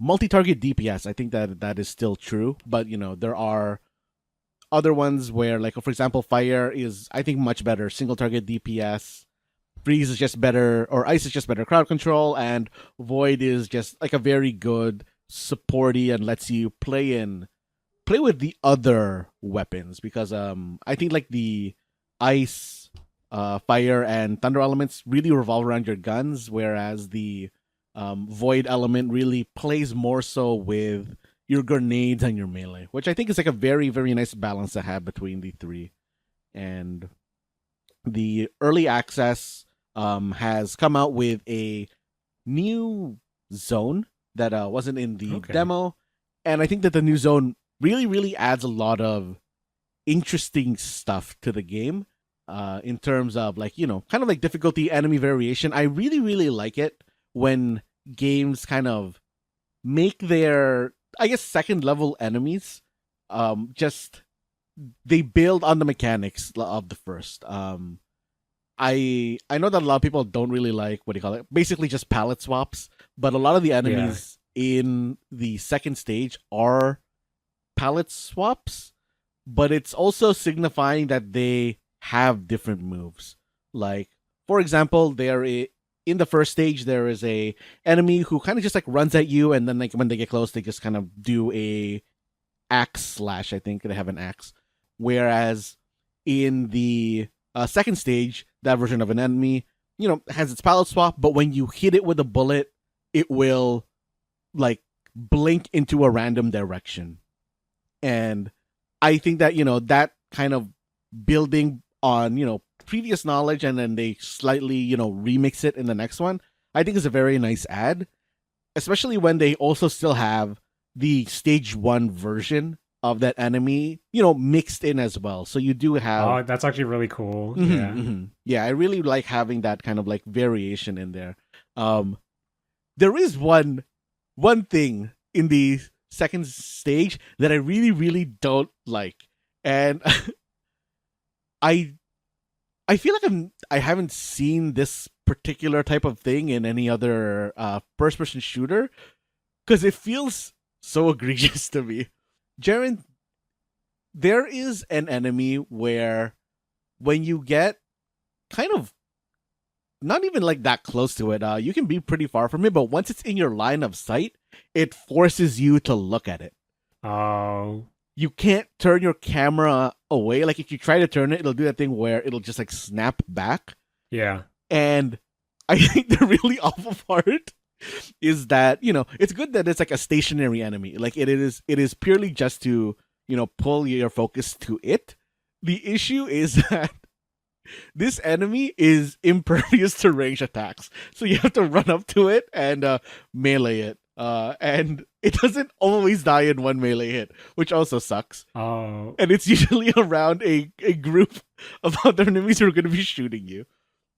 multi-target DPS, I think that that is still true. But there are other ones where, like for example, fire is I think much better single target DPS. Freeze is just better, or Ice is just better crowd control, and Void is just like a very good supporty and lets you play with the other weapons because I think like the ice, fire, and thunder elements really revolve around your guns, whereas the void element really plays more so with your grenades and your melee, which I think is like a very very nice balance to have between the three. And the early access has come out with a new zone that wasn't in the Okay. demo, and I think that the new zone really really adds a lot of interesting stuff to the game in terms of like kind of like difficulty enemy variation. I really really like it when games kind of make their I guess second level enemies just they build on the mechanics of the first. I know that a lot of people don't really like what do you call it? Basically just palette swaps, but a lot of the Yeah. enemies in the second stage are palette swaps, but it's also signifying that they have different moves. Like for example, in the first stage there is a enemy who kind of just like runs at you, and then like when they get close, they just kind of do a axe slash. I think they have an axe. Whereas in the second stage, that version of an enemy, has its palette swap, but when you hit it with a bullet, it will like blink into a random direction. And I think that, that kind of building on, previous knowledge and then they slightly, remix it in the next one, I think is a very nice add, especially when they also still have the stage one version of that enemy, mixed in as well. So you do have Oh, that's actually really cool. Yeah. yeah, I really like having that kind of like variation in there. There is one one thing in the second stage that I really, really don't like, and I I feel like I haven't seen this particular type of thing in any other first person shooter because it feels so egregious to me. Jaren, there is an enemy where when you get kind of not even like that close to it, you can be pretty far from it, but once it's in your line of sight, it forces you to look at it. Oh. You can't turn your camera away. Like if you try to turn it, it'll do that thing where it'll just like snap back. Yeah. And I think the really awful part is that, it's good that it's like a stationary enemy. Like it is purely just to, pull your focus to it. The issue is that this enemy is impervious to range attacks. So you have to run up to it and melee it. And it doesn't always die in one melee hit, which also sucks. Oh. And it's usually around a group of other enemies who are going to be shooting you.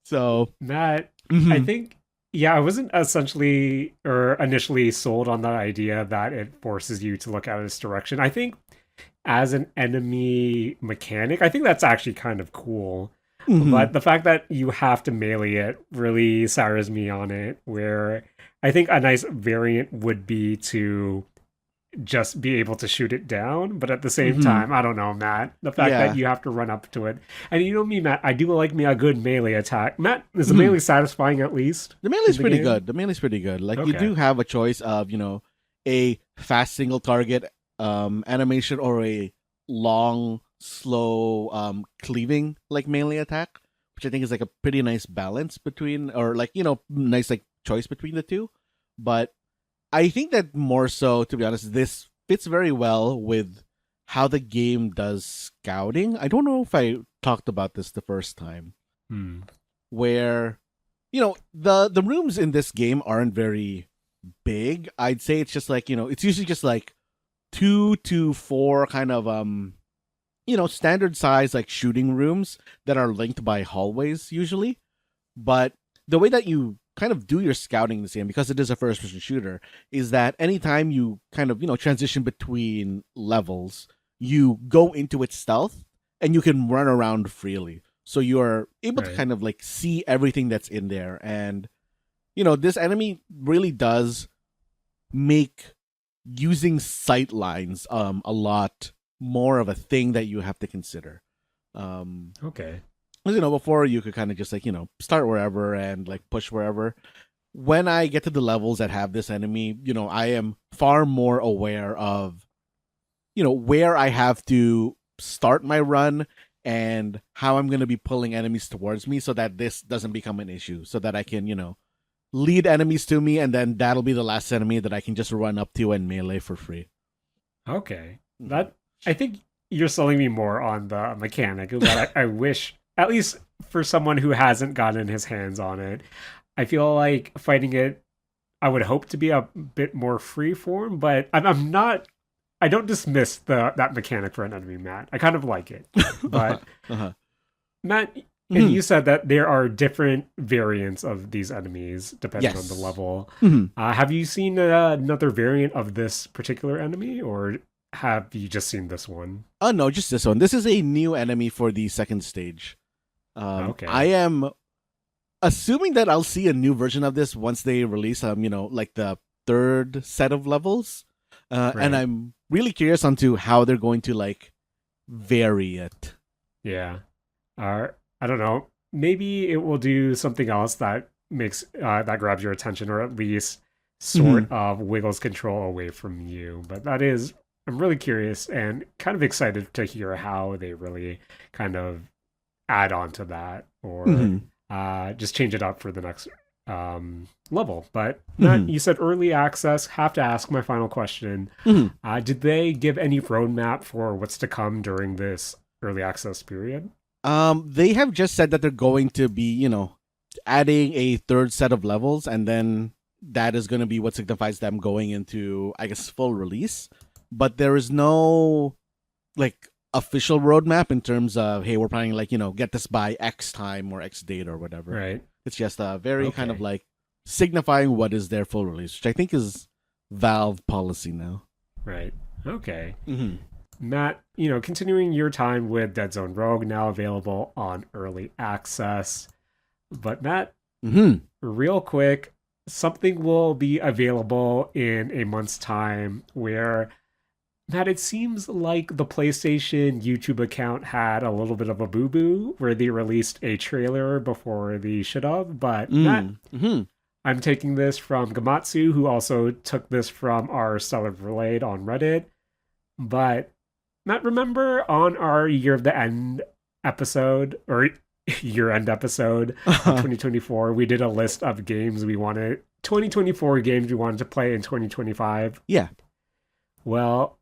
So Matt, I think, yeah, I wasn't essentially or initially sold on the idea that it forces you to look at its direction. I think as an enemy mechanic, I think that's actually kind of cool. But the fact that you have to melee it really sours me on it, where I think a nice variant would be to just be able to shoot it down, but at the same time, I don't know, Matt, the fact that you have to run up to it. And you know me, Matt, I do like me a good melee attack. Matt, is the melee satisfying at least? The melee's pretty good. The melee's pretty good. Like you do have a choice of, a fast single target animation or a long slow cleaving like melee attack, which I think is like a pretty nice balance between, or like, nice like choice between the two. But I think that more so, to be honest, this fits very well with how the game does scouting. I don't know if I talked about this the first time, where, the rooms in this game aren't very big. I'd say it's just like, it's usually just like 2 to 4 kind of standard size like shooting rooms that are linked by hallways usually. But the way that you kind of do your scouting in this game, because it is a first person shooter, is that anytime you kind of, transition between levels, you go into its stealth and you can run around freely. So you're able to kind of like see everything that's in there. And, this enemy really does make using sight lines a lot more of a thing that you have to consider. Okay. Before you could kind of just like, start wherever and like push wherever. When I get to the levels that have this enemy, I am far more aware of, where I have to start my run and how I'm going to be pulling enemies towards me so that this doesn't become an issue, so that I can, lead enemies to me, and then that'll be the last enemy that I can just run up to and melee for free. Okay. That, I think you're selling me more on the mechanic, but I wish, at least for someone who hasn't gotten his hands on it, I feel like fighting it, I would hope to be a bit more freeform, but I'm not, I don't dismiss that mechanic for an enemy, Matt. I kind of like it. But Matt, and you said that there are different variants of these enemies depending on the level. Have you seen another variant of this particular enemy, or have you just seen this one? Oh, no, just this one. This is a new enemy for the second stage. Okay. I am assuming that I'll see a new version of this once they release, like the third set of levels. And I'm really curious onto how they're going to like vary it. Yeah. I don't know. Maybe it will do something else that makes that grabs your attention, or at least sort of wiggles control away from you. But I'm really curious and kind of excited to hear how they really kind of add on to that, or just change it up for the next level. But Matt, you said early access. Have to ask my final question. Did they give any roadmap for what's to come during this early access period? They have just said that they're going to be, adding a third set of levels, and then that is going to be what signifies them going into, I guess, full release. But there is no like official roadmap in terms of, hey, we're planning like, get this by X time or X date or whatever. Right. It's just a very kind of like signifying what is their full release, which I think is Valve policy now. Right. Okay. Mm-hmm. Matt, continuing your time with Deadzone Rogue, now available on early access. But Matt, Mm-hmm. real quick, something will be available in a month's time where, Matt, it seems like the PlayStation YouTube account had a little bit of a boo-boo where they released a trailer before they should have. But Matt, Mm-hmm. I'm taking this from Gamatsu, who also took this from our Stellar Blade on Reddit. But Matt, remember on our Year of the End episode, or year-end episode of 2024, we did a list of games 2024 games we wanted to play in 2025? Yeah. Well,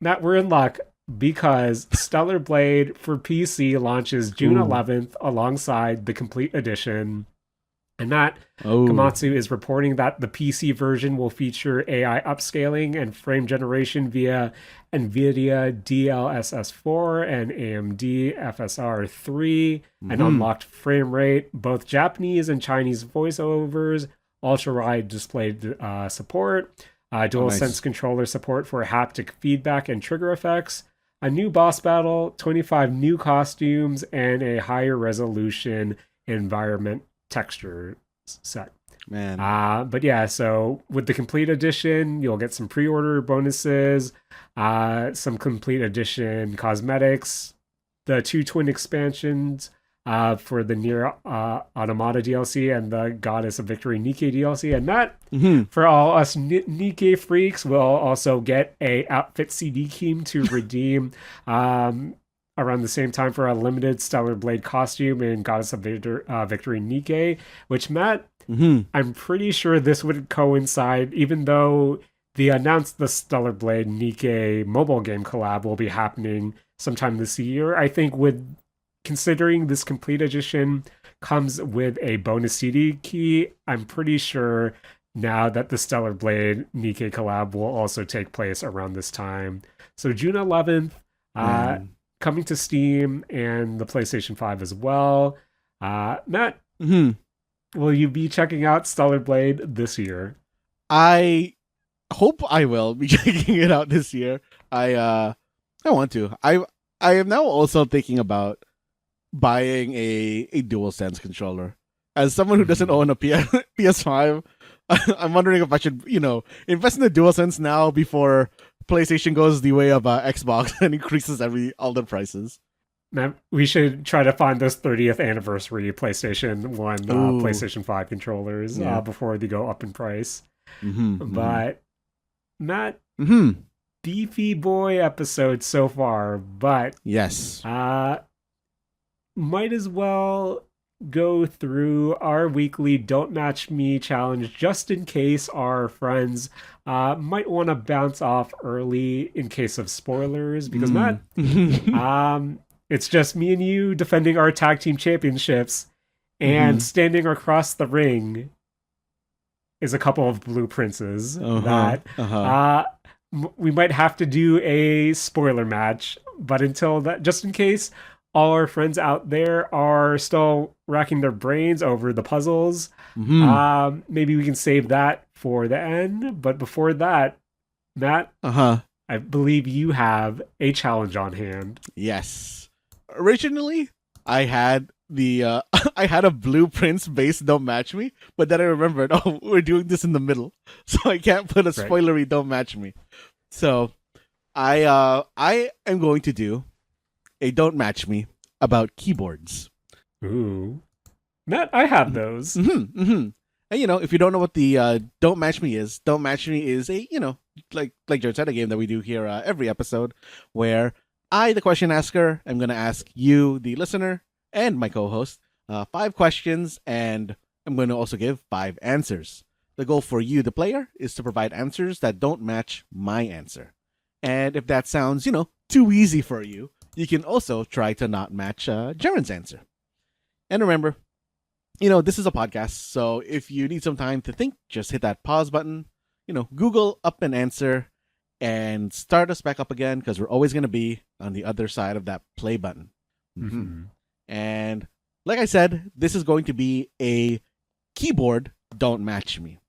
Matt, we're in luck because Stellar Blade for PC launches June 11th alongside the Complete Edition. And Matt, Gamatsu is reporting that the PC version will feature AI upscaling and frame generation via NVIDIA DLSS4 and AMD FSR3, and unlocked frame rate, both Japanese and Chinese voiceovers, ultra-wide display support, DualSense controller support for haptic feedback and trigger effects, a new boss battle, 25 new costumes, and a higher resolution environment texture set. Man. But yeah, so with the complete edition, you'll get some pre-order bonuses, some complete edition cosmetics, the 2 twin expansions for the Nier Automata DLC and the Goddess of Victory Nikke DLC. And that, for all us Nikke freaks, will also get a outfit CD key to redeem around the same time for a limited Stellar Blade costume in Goddess of Victory Nikke, which, Matt, I'm pretty sure this would coincide, even though they announced the Stellar Blade Nikke mobile game collab will be happening sometime this year. I think considering this complete edition comes with a bonus CD key, I'm pretty sure now that the Stellar Blade Nikke collab will also take place around this time. So June 11th, coming to Steam and the PlayStation 5 as well. Matt, will you be checking out Stellar Blade this year? I hope I will be checking it out this year. I want to. I am now also thinking about buying a DualSense controller. As someone who doesn't own a PS5, I'm wondering if I should, invest in the DualSense now before PlayStation goes the way of Xbox and increases all the prices. Man, we should try to find those 30th anniversary PlayStation 1, PlayStation 5 controllers before they go up in price. But, Matt, beefy boy episode so far, but yes, might as well go through our weekly Don't Match Me challenge just in case our friends might want to bounce off early in case of spoilers, because Matt, it's just me and you defending our tag team championships, and standing across the ring is a couple of blue princes that we might have to do a spoiler match. But until that, just in case all our friends out there are still racking their brains over the puzzles, maybe we can save that for the end. But before that, Matt, I believe you have a challenge on hand. Yes. Originally, I had the I had a blueprints based Don't Match Me, but then I remembered, we're doing this in the middle, so I can't put a spoilery Don't Match Me. So I am going to do a Don't Match Me about keyboards. Ooh, Matt, I have those. And if you don't know what the Don't Match Me is a like Jared said, a game that we do here every episode, where I, the question asker, am going to ask you, the listener, and my co-host, 5 questions, and I'm going to also give 5 answers. The goal for you, the player, is to provide answers that don't match my answer. And if that sounds, too easy for you, you can also try to not match Jaren's answer. And remember, this is a podcast, so if you need some time to think, just hit that pause button, Google up an answer, and start us back up again, because we're always going to be on the other side of that play button. And like I said, this is going to be a keyboard Don't Match Me.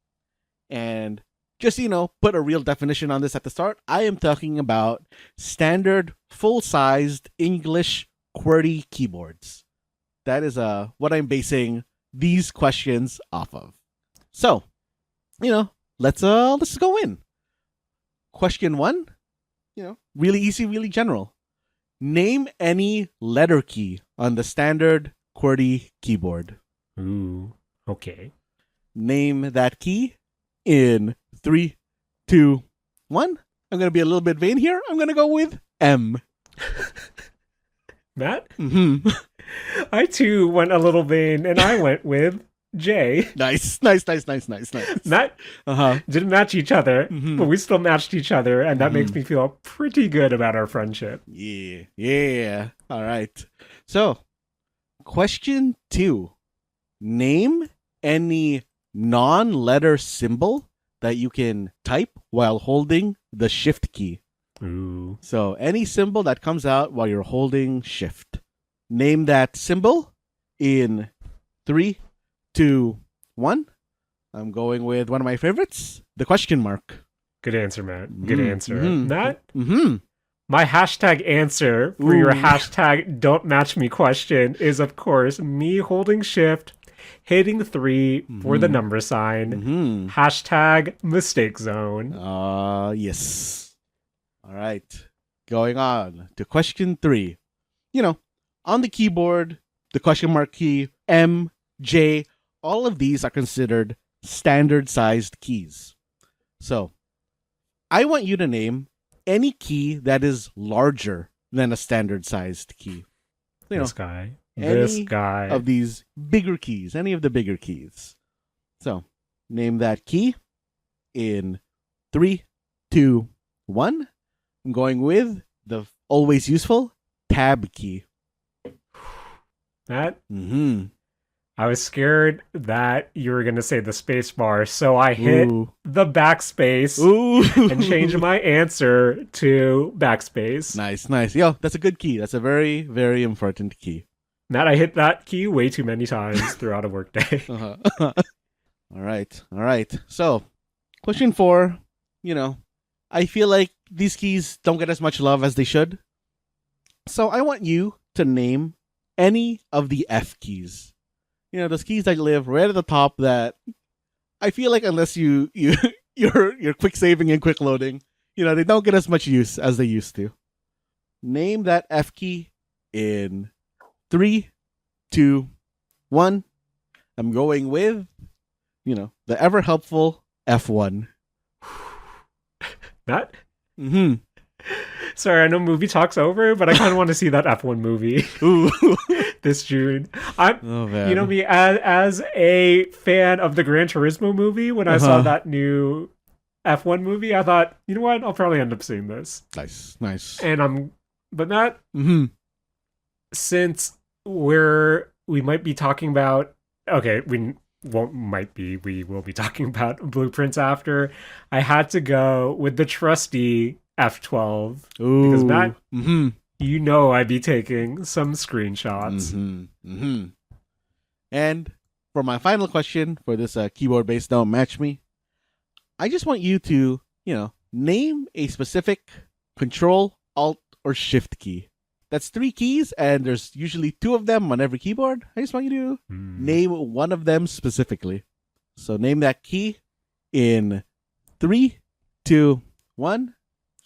And just, put a real definition on this at the start, I am talking about standard, full-sized English QWERTY keyboards. That is what I'm basing these questions off of. So, let's go in. Question 1, really easy, really general. Name any letter key on the standard QWERTY keyboard. Ooh, okay. Name that key in 3, 2, 1. I'm going to be a little bit vain here. I'm going to go with M. Matt? Mm-hmm. I too went a little vain, and I went with J. Nice. Matt didn't match each other, but we still matched each other, and that makes me feel pretty good about our friendship. Yeah. All right. So, question 2. Name any non-letter symbol that you can type while holding the shift key. Ooh. So, any symbol that comes out while you're holding shift. Name that symbol in 3, 2, 1. I'm going with one of my favorites, the question mark. Good answer, Matt. Good answer. Matt? Mm-hmm. My hashtag answer for your hashtag don't match me question is, of course, me holding shift, hitting 3 for the number sign. Hashtag mistake zone. Yes. All right. Going on to question 3. On the keyboard, the question mark key, M, J, all of these are considered standard-sized keys. So, I want you to name any key that is larger than a standard-sized key. This guy. Of these bigger keys, any of the bigger keys. So, name that key in 3, 2, 1. I'm going with the always useful tab key. Matt? I was scared that you were going to say the space bar, so I hit the backspace and changed my answer to backspace. Nice. Yo, that's a good key. That's a very, very important key. Matt, I hit that key way too many times throughout a workday. All right. So, question 4, I feel like these keys don't get as much love as they should. So, I want you to name any of the F keys. Those keys that live right at the top that I feel like unless you're quick saving and quick loading, they don't get as much use as they used to. Name that F key in 3, 2, 1. I'm going with, the ever helpful F1. Matt? Sorry, I know movie talk's over, but I kind of want to see that F1 movie this June. Me as a fan of the Gran Turismo movie, when I saw that new F1 movie, I thought, you know what? I'll probably end up seeing this. Nice. But Matt, since we might be talking about, we will be talking about blueprints after. I had to go with the trusty F12 because Matt, I'd be taking some screenshots. And for my final question for this keyboard-based Don't Match Me, I just want you to, name a specific Control, Alt, or Shift key. That's 3 keys, and there's usually 2 of them on every keyboard. I just want you to name one of them specifically. So name that key in 3, 2, 1.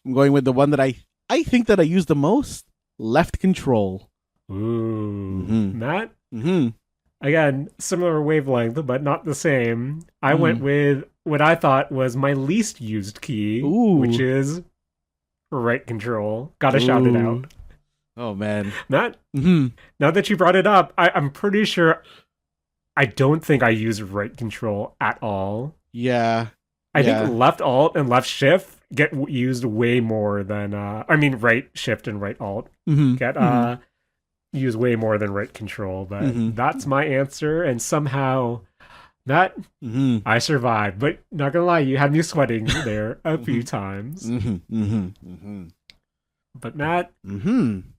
I'm going with the one that I think that I use the most, left control. Matt? Again, similar wavelength, but not the same. I went with what I thought was my least used key, which is right control. Gotta shout it out. Oh, man. Matt, now that you brought it up, I'm pretty sure I don't think I use right control at all. Yeah. I think left alt and left shift get used way more than, right shift and right alt get used way more than right control. But that's my answer. And somehow, Matt, I survived. But not gonna lie, you had me sweating there a few times. But Matt,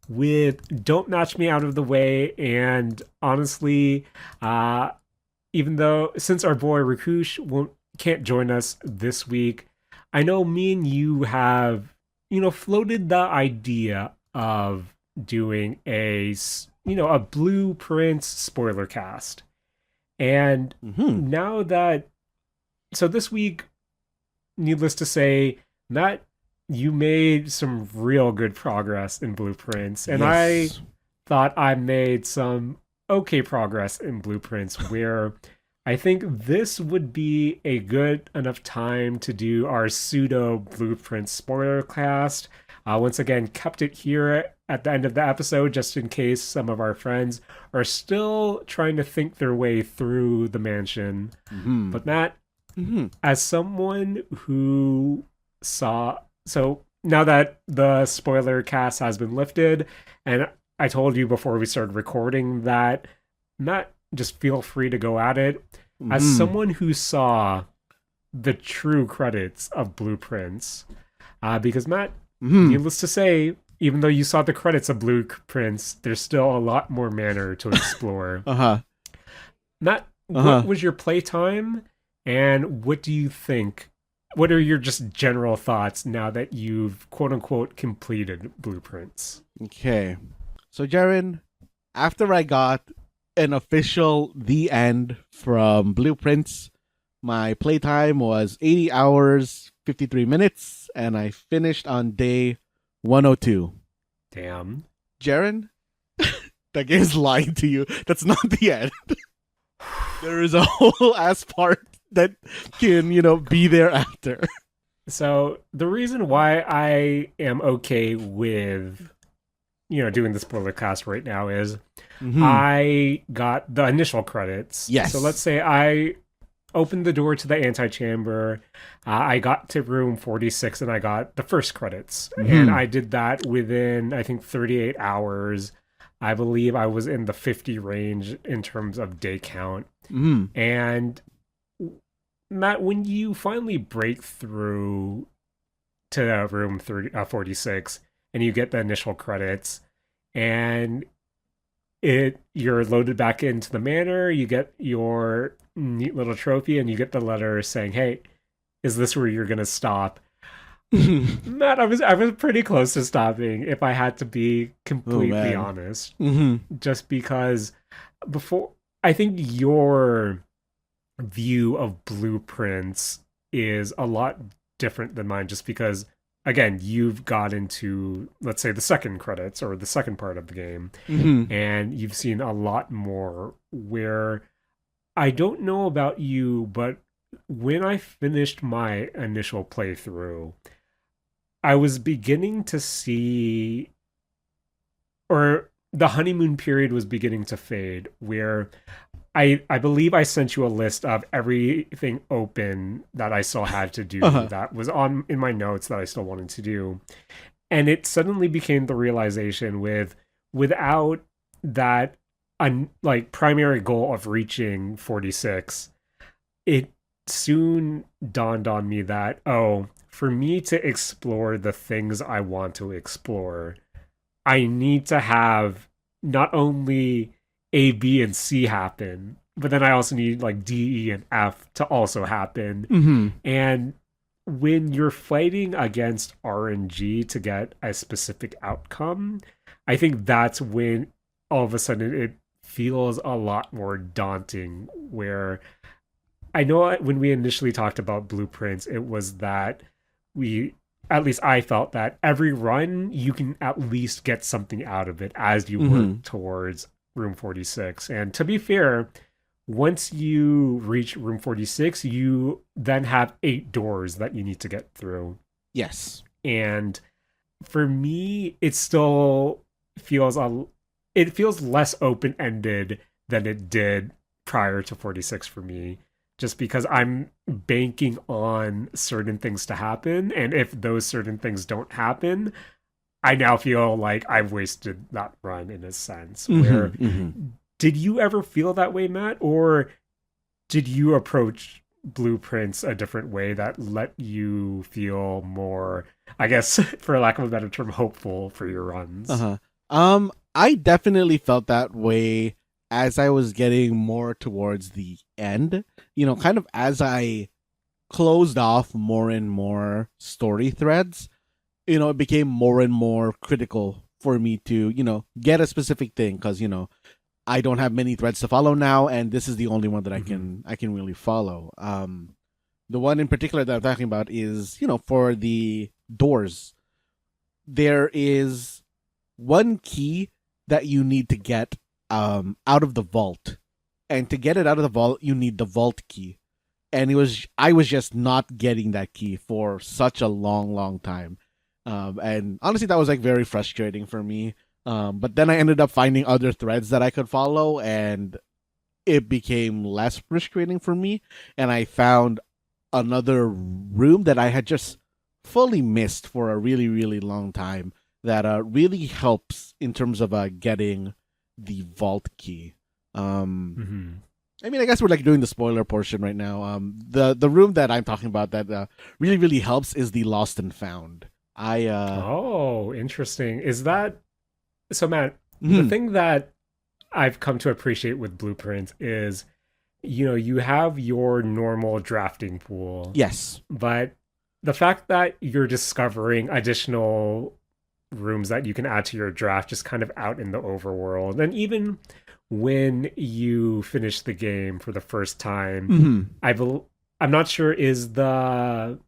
with Don't Match Me out of the way, and honestly, even though since our boy Rakush won't can't join us this week, I know me and you have, floated the idea of doing a Blueprints spoiler cast. And now that, so this week, needless to say, Matt, you made some real good progress in Blueprints. And I thought I made some okay progress in Blueprints where I think this would be a good enough time to do our pseudo Blueprint spoiler cast. Once again, kept it here at the end of the episode just in case some of our friends are still trying to think their way through the mansion. But Matt, as someone who saw... So now that the spoiler cast has been lifted, and I told you before we started recording that, Matt, just feel free to go at it. As someone who saw the true credits of Blueprints, because Matt, needless to say, even though you saw the credits of Blueprints, there's still a lot more manner to explore. Matt, what was your playtime, and what do you think? What are your just general thoughts now that you've quote-unquote completed Blueprints? Okay. So, Jaren, after I got an official the end from Blueprints, my playtime was 80 hours, 53 minutes, and I finished on day 102. Damn. Jaren, that game's lying to you. That's not the end. There is a whole ass part that can, be there after. So the reason why I am okay with, doing the spoiler cast right now is I got the initial credits. Yes. So let's say I opened the door to the antechamber. I got to room 46 and I got the first credits. And I did that within, I think, 38 hours. I believe I was in the 50 range in terms of day count. And Matt, when you finally break through to room 46 and you get the initial credits and you're loaded back into the manor, you get your neat little trophy and you get the letter saying, hey, is this where you're gonna stop? Matt, I was pretty close to stopping if I had to be completely honest. Just because before, I think your view of Blueprints is a lot different than mine, just because, again, you've got into, let's say, the second credits or the second part of the game, and you've seen a lot more. Where I don't know about you, but when I finished my initial playthrough, I was beginning to see, or the honeymoon period was beginning to fade, where I believe I sent you a list of everything open that I still had to do that was in my notes that I still wanted to do. And it suddenly became the realization without that primary goal of reaching 46, it soon dawned on me that, for me to explore the things I want to explore, I need to have not only A, B, and C happen, but then I also need D, E, and F to also happen. And when you're fighting against RNG to get a specific outcome, I think that's when all of a sudden it feels a lot more daunting. Where I know when we initially talked about Blueprints, it was that at least I felt that every run you can at least get something out of it as you work towards room 46. And to be fair, once you reach room 46, you then have 8 doors that you need to get through. Yes. And for me, it still feels less open-ended than it did prior to 46 for me, just because I'm banking on certain things to happen, and if those certain things don't happen, I now feel like I've wasted that run in a sense. Did you ever feel that way, Matt? Or did you approach Blueprints a different way that let you feel more, I guess, for lack of a better term, hopeful for your runs? I definitely felt that way as I was getting more towards the end. Kind of as I closed off more and more story threads, it became more and more critical for me to, get a specific thing because, I don't have many threads to follow now, and this is the only one that I can really follow. The one in particular that I'm talking about is, for the doors. There is one key that you need to get out of the vault. And to get it out of the vault, you need the vault key. And I was just not getting that key for such a long time. And honestly, that was like very frustrating for me. But then I ended up finding other threads that I could follow, and it became less frustrating for me. And I found another room that I had just fully missed for a really, really long time that really helps in terms of getting the vault key. I mean, I guess we're like doing the spoiler portion right now. The room that I'm talking about that really, really helps is the Lost and Found. Oh, interesting. Is that so, Matt? The thing that I've come to appreciate with Blueprint is, you have your normal drafting pool. Yes. But the fact that you're discovering additional rooms that you can add to your draft just kind of out in the overworld, and even when you finish the game for the first time, I'm not sure, is the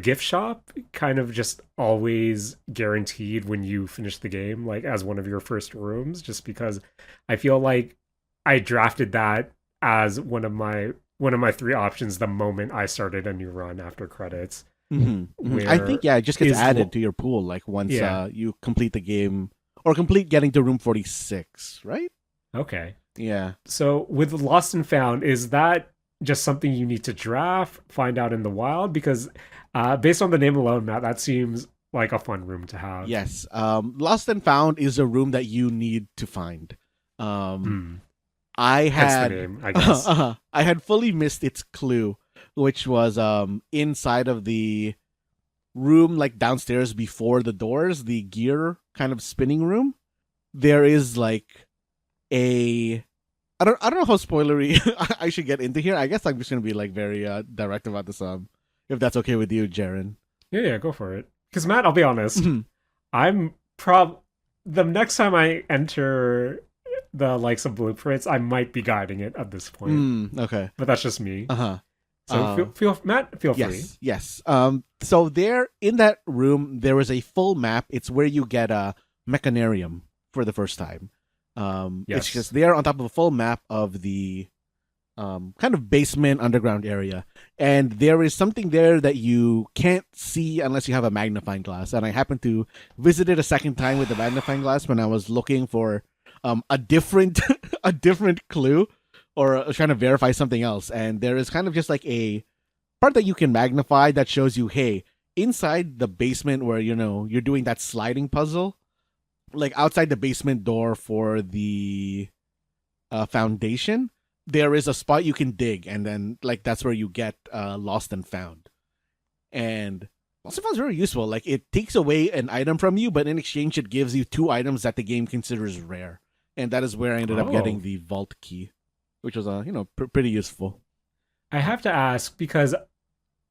gift shop kind of just always guaranteed when you finish the game, like as one of your first rooms? Just because I feel like I drafted that as one of my 3 options the moment I started a new run after credits. I think it just gets added to your pool like once you complete the game or complete getting to room 46, right? Okay. Yeah. So with Lost and Found, is that just something you need to draft, find out in the wild? Because based on the name alone, Matt, that seems like a fun room to have. Yes. Lost and Found is a room that you need to find. I had the name, I guess. I had fully missed its clue, which was inside of the room, like downstairs before the doors, the gear kind of spinning room. There is like I don't know how spoilery I should get into here. I guess I'm just gonna be like very direct about this. If that's okay with you, Jaren. Yeah, go for it. Because Matt, I'll be honest, I'm the next time I enter the likes of Blueprints, I might be guiding it at this point. Okay, but that's just me. So Matt, feel free. Yes. So there in that room, there is a full map. It's where you get a Mechanarium for the first time. It's just there on top of a full map of the kind of basement underground area, and there is something there that you can't see unless you have a magnifying glass. And I happened to visit it a second time with the magnifying glass when I was looking for a different clue or trying to verify something else. And there is kind of just like a part that you can magnify that shows you, hey, inside the basement where you're doing that sliding puzzle, like outside the basement door for the foundation, there is a spot you can dig, and then like that's where you get Lost and Found. And Lost and Found is very useful. Like it takes away an item from you, but in exchange it gives you 2 items that the game considers rare. And that is where I ended up getting the vault key, which was pretty useful. I have to ask, because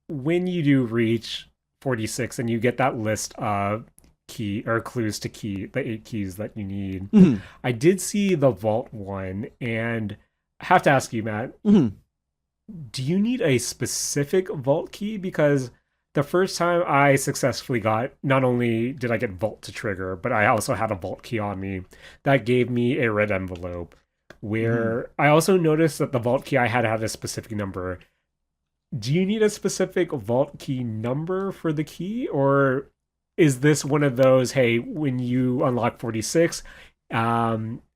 when you do reach 46 and you get that list of key or clues to key, the 8 keys that you need, I did see the vault one, and I have to ask you, Matt, do you need a specific vault key? Because the first time I successfully got, not only did I get vault to trigger, but I also had a vault key on me that gave me a red envelope, where I also noticed that the vault key I had a specific number. Do you need a specific vault key number for the key, or is this one of those, hey, when you unlock 46,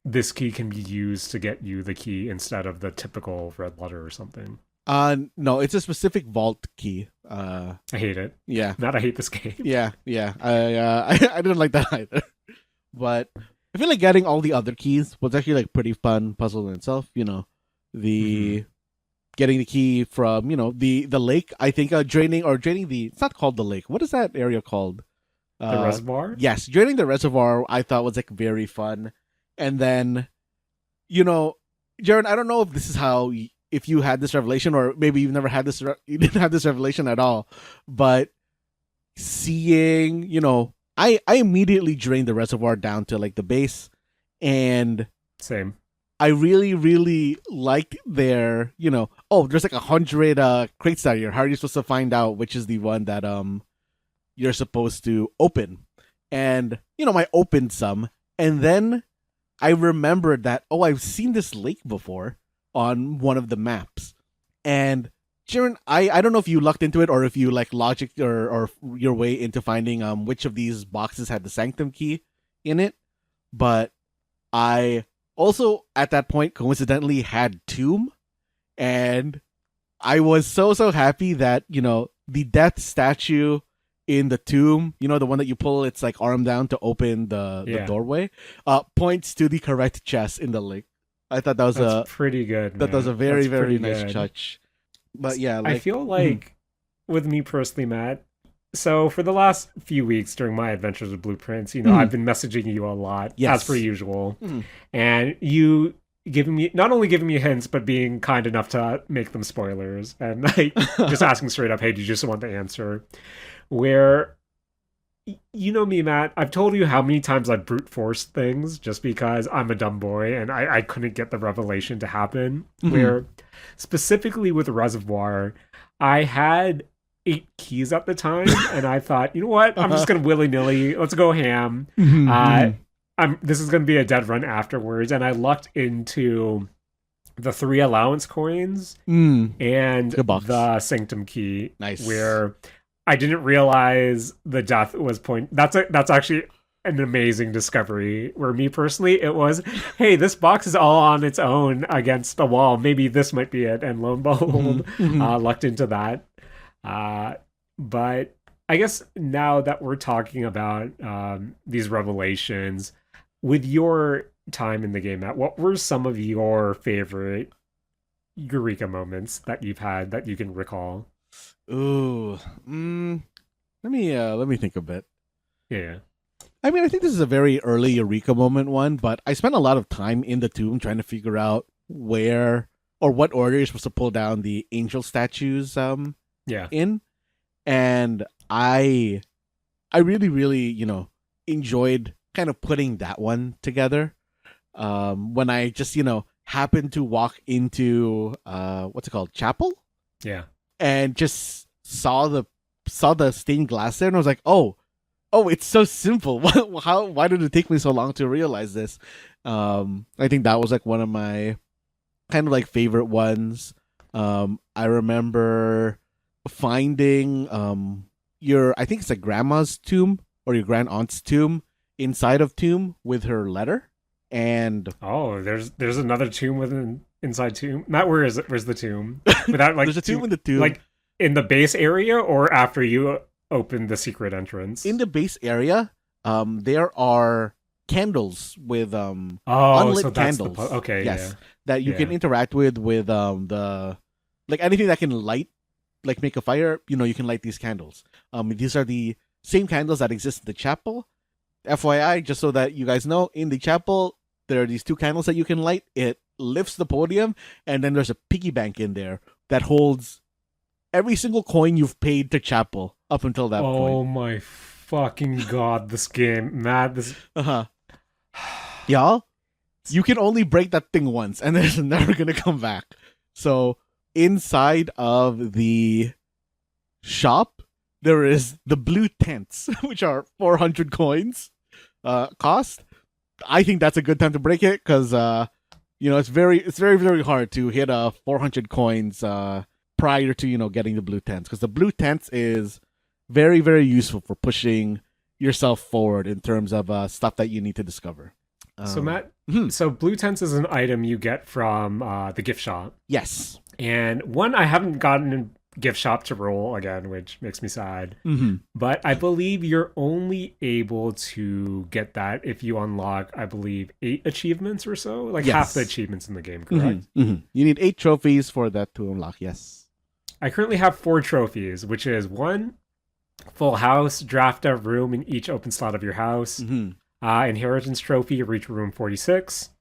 this key can be used to get you the key instead of the typical red letter or something? No, it's a specific vault key. I hate it. Yeah. Not I hate this game. Yeah. I didn't like that either. But I feel like getting all the other keys was actually like pretty fun puzzle in itself. The getting the key from the lake. I think draining the. It's not called the lake. What is that area called? The reservoir. Yes, draining the reservoir. I thought was like very fun. And then, Jaren, I don't know if this is how if you had this revelation, or maybe you've never had this, you didn't have this revelation at all, but seeing, I immediately drained the reservoir down to like the base, and Same. I really, really liked their, there's like 100 crates down here. How are you supposed to find out which is the one that you're supposed to open? And I opened some, and then I remembered that I've seen this lake before on one of the maps. And Jaren, I don't know if you lucked into it or if you like logic or your way into finding which of these boxes had the sanctum key in it, but I also, at that point, coincidentally had Tomb, and I was so happy that, the death statue in the tomb, the one that you pull its like arm down to open the doorway, points to the correct chest in the lake. I thought that was pretty good. That was a very, very nice touch. But yeah, I feel like with me personally, Matt, so for the last few weeks during my adventures with Blueprints, I've been messaging you a lot, as per usual. And you not only giving me hints, but being kind enough to make them spoilers. And like just asking straight up, hey, do you just want the answer? Where, you know me, Matt, I've told you how many times I've brute forced things just because I'm a dumb boy and I couldn't get the revelation to happen. Where, specifically with Reservoir, I had 8 keys at the time, and I thought, you know what? I'm just gonna willy-nilly. Let's go ham. This is gonna be a dead run afterwards, and I lucked into the 3 allowance coins and the sanctum key. Nice. Where I didn't realize the death was That's actually an amazing discovery. Where me personally, it was, hey, this box is all on its own against a wall. Maybe this might be it, and lo and behold, lucked into that. But I guess now that we're talking about these revelations, with your time in the game, Matt, what were some of your favorite Eureka moments that you've had that you can recall? Ooh, let me think a bit. Yeah. I mean, I think this is a very early Eureka moment one, but I spent a lot of time in the tomb trying to figure out where or what order you're supposed to pull down the angel statues in. And I really, really, enjoyed kind of putting that one together. When I just, happened to walk into what's it called? Chapel? Yeah. And just saw the stained glass there, and I was like, oh, it's so simple. Why did it take me so long to realize this? I think that was like one of my kind of like favorite ones. I remember finding I think it's like grandma's tomb or your grand aunt's tomb inside of tomb with her letter. And there's another tomb inside tomb. Matt, where's the tomb? Without like there's a tomb in the tomb, like in the base area or after you open the secret entrance. In the base area, there are candles with unlit candles. That you can interact with the like anything that can light, like make a fire. You can light these candles. These are the same candles that exist in the chapel. FYI, just so that you guys know, in the chapel there are these 2 candles that you can light. It lifts the podium, and then there's a piggy bank in there that holds every single coin you've paid to chapel up until that point. Oh my fucking god, this game, Matt. Y'all, you can only break that thing once, and it's never gonna come back. So inside of the shop, there is the blue tents, which are 400 coins cost. I think that's a good time to break it because it's very, very hard to hit 400 coins prior to getting the blue tents, because the blue tents is very, very useful for pushing yourself forward in terms of stuff that you need to discover. So Matt, so blue tents is an item you get from the gift shop. Yes. And one I haven't gotten in gift shop to roll again, which makes me sad. But I believe you're only able to get that if you unlock, I believe, 8 achievements or so, like half the achievements in the game, correct? You need 8 trophies for that to unlock. Yes. I currently have 4 trophies, which is 1, full house, draft a room in each open slot of your house. Inheritance trophy, reach room 46.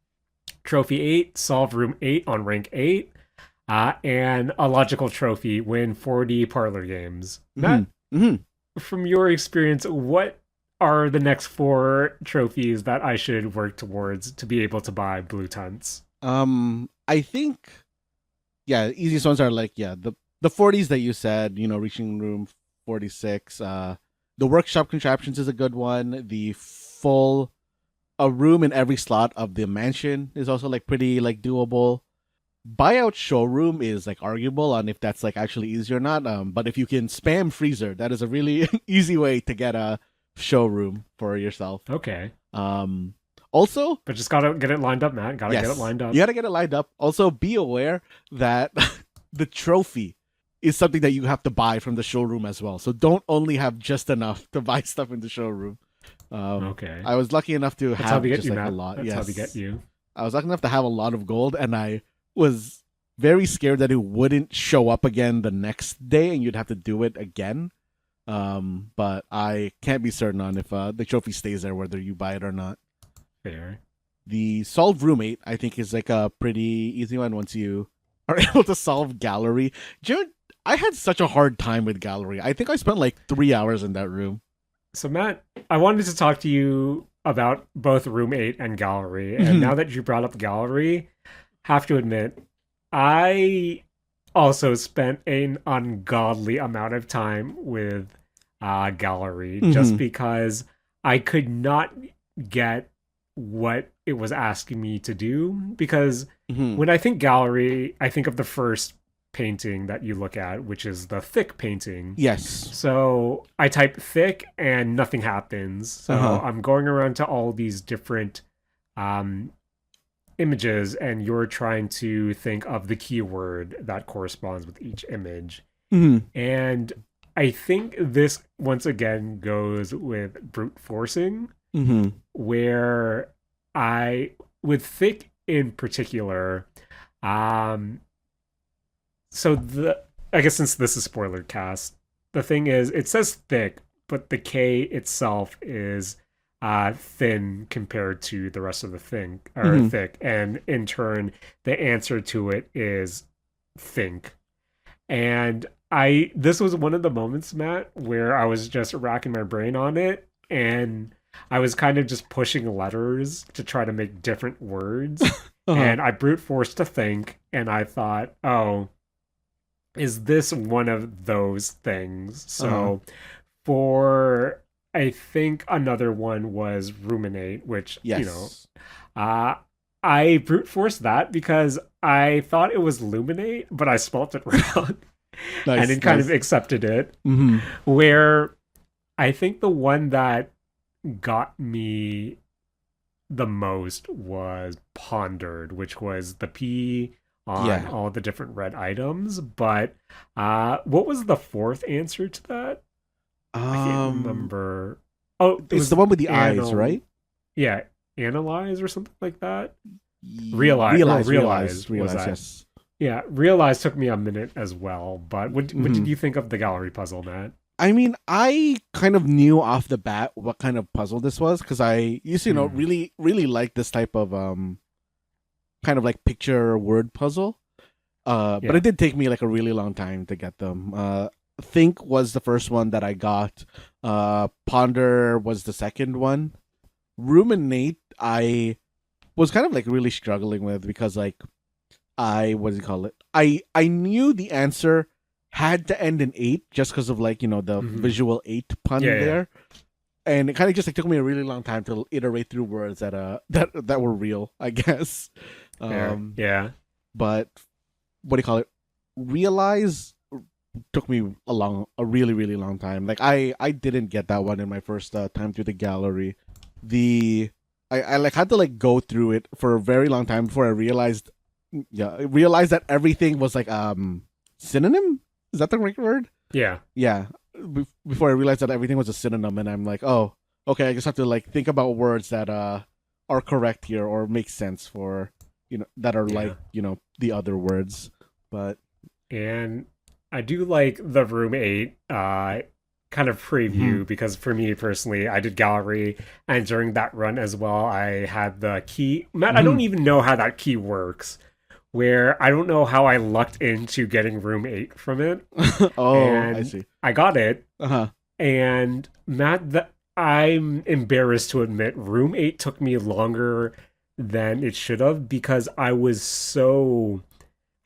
Trophy 8, solve room 8 on rank 8. and a logical trophy, win 40 parlor games. Matt, Mm-hmm. Mm-hmm. from your experience, what are the next 4 trophies that I should work towards to be able to buy blue tunts? I think easiest ones are like the 40s that you said, reaching room 46. The workshop contraptions is a good one. The full a room in every slot of the mansion is also like pretty like doable. Buyout showroom is like arguable on if that's like actually easy or not. But if you can spam freezer, that is a really easy way to get a showroom for yourself. Okay. Also, but just gotta get it lined up, Matt. Gotta get it lined up. You gotta get it lined up. Also, be aware that the trophy is something that you have to buy from the showroom as well. So don't only have just enough to buy stuff in the showroom. Okay. I was lucky enough to have just like Matt. a lot. That's how they get you. I was lucky enough to have a lot of gold, and I was very scared that it wouldn't show up again the next day, and you'd have to do it again. But I can't be certain on if the trophy stays there, whether you buy it or not. Fair. The solve roommate, I think, is like a pretty easy one once you are able to solve gallery. Jared, I had such a hard time with gallery. I think I spent like 3 hours in that room. So Matt, I wanted to talk to you about both room 8 and gallery. And now that you brought up gallery, have to admit, I also spent an ungodly amount of time with gallery just because I could not get what it was asking me to do. Because when I think gallery, I think of the first painting that you look at, which is the thick painting. Yes. So I type thick and nothing happens. So I'm going around to all these different images, and you're trying to think of the keyword that corresponds with each image. And I think this once again goes with brute forcing, where with thick in particular, so I guess since this is spoiler cast, the thing is it says thick, but the K itself is thin compared to the rest of the thing, or thick, and in turn the answer to it is think. And this was one of the moments, Matt, where I was just racking my brain on it, and I was kind of just pushing letters to try to make different words. And I brute forced to think, and I thought, oh, is this one of those things? So for, I think another one was ruminate, which, I brute forced that because I thought it was luminate, but I spelt it wrong. And it kind of accepted it. Where I think the one that got me the most was pondered, which was the P on all the different red items. But what was the fourth answer to that? I can't remember. Oh, it's the one with the eyes, right? Yeah, analyze or something like that. Realize, yes. Yeah, realize took me a minute as well. But what did you think of the gallery puzzle, Matt? I mean, I kind of knew off the bat what kind of puzzle this was because I used to, really, really like this type of kind of like picture word puzzle. But it did take me like a really long time to get them. Think was the first one that I got. Ponder was the second one. Ruminate, I was kind of like really struggling with because like I knew the answer had to end in 8 just because of like, the visual 8 pun there. And it kind of just like took me a really long time to iterate through words that were real, I guess. But what do you call it? Realize took me a really, really long time. Like I didn't get that one in my first time through the gallery. I like had to like go through it for a very long time before I realized that everything was like synonym. Is that the right word? Yeah. Before I realized that everything was a synonym, and I'm like, oh, okay, I just have to like think about words that are correct here or make sense for that are like the other words. But and I do like the room 8 kind of preview because for me personally, I did gallery, and during that run as well, I had the key. Matt, I don't even know how that key works. where I don't know how I lucked into getting room 8 from it. I And see. I got it. Uh-huh. And Matt, I'm embarrassed to admit, room 8 took me longer than it should have because I was so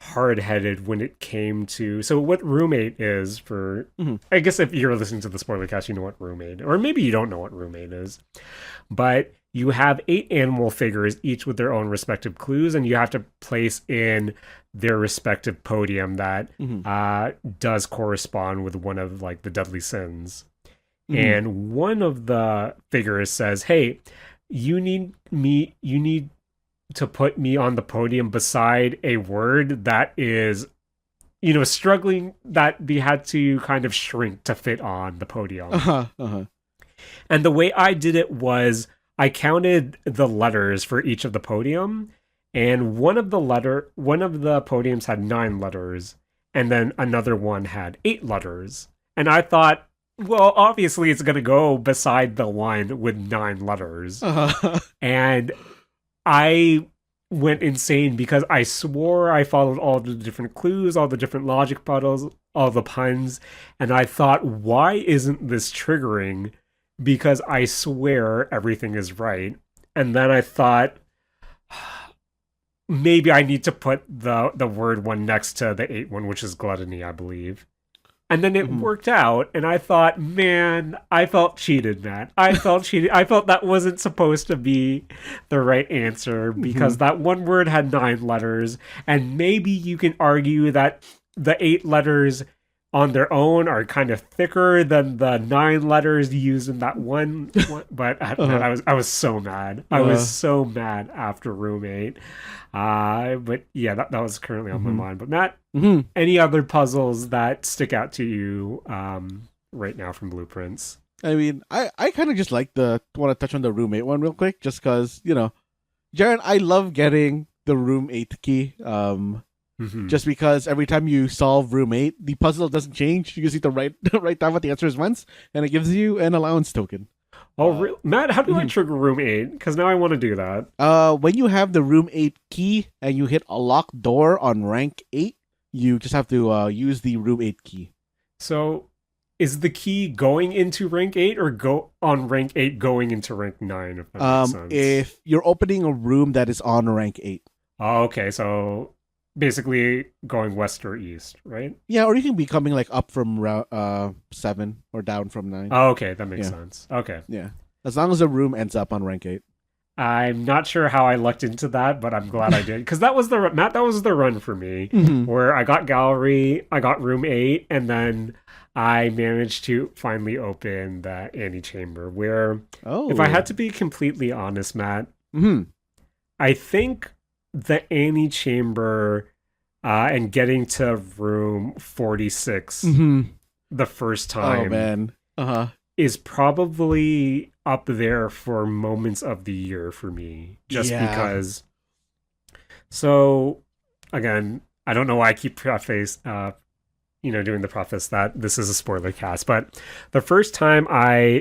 hard-headed when it came to what roommate is for I guess if you're listening to the spoiler cast, you know what roommate, or maybe you don't know what roommate is, but you have 8 animal figures, each with their own respective clues, and you have to place in their respective podium that does correspond with one of like the deadly sins. And one of the figures says, hey, you need to put me on the podium beside a word that is, struggling, that they had to kind of shrink to fit on the podium. And the way I did it was I counted the letters for each of the podium, and one of the podiums had 9 letters, and then another one had 8 letters. And I thought, well, obviously it's going to go beside the one with 9 letters. And I went insane because I swore I followed all the different clues, all the different logic puzzles, all the puns, and I thought, why isn't this triggering? Because I swear everything is right. And then I thought, maybe I need to put the word one next to the 8 one, which is gluttony, I believe. And then it worked out, and I thought, man, I felt cheated, Matt. I felt cheated. I felt that wasn't supposed to be the right answer because that one word had 9 letters, and maybe you can argue that the 8 letters on their own are kind of thicker than the 9 letters used in that one. But man, I was so mad. I was so mad after roommate. But yeah, that was currently on my mind. But Matt, any other puzzles that stick out to you right now from Blueprints? I mean, I kind of just want to touch on the roommate one real quick, just because, Jaren, I love getting the room 8 key. Just because every time you solve room 8, the puzzle doesn't change. You just need to write down what the answer is once, and it gives you an allowance token. Oh, Matt, how do I trigger room 8? Because now I want to do that. When you have the room 8 key and you hit a locked door on rank 8, you just have to use the room 8 key. So, is the key going into rank 8 or go on rank 8 going into rank 9? If that makes sense. If you're opening a room that is on rank 8. Oh, okay, so basically going west or east, right? Yeah, or you can be coming like up from 7 or down from 9. Oh, okay, that makes sense. Okay. Yeah. As long as the room ends up on rank 8. I'm not sure how I lucked into that, but I'm glad I did. Because that was the run for me, where I got gallery, I got room 8, and then I managed to finally open the antechamber, where, if I had to be completely honest, Matt, I think the antechamber and getting to room 46 the first time is probably up there for moments of the year for me, just because. So again, I don't know why I keep doing the preface that this is a spoiler cast, but the first time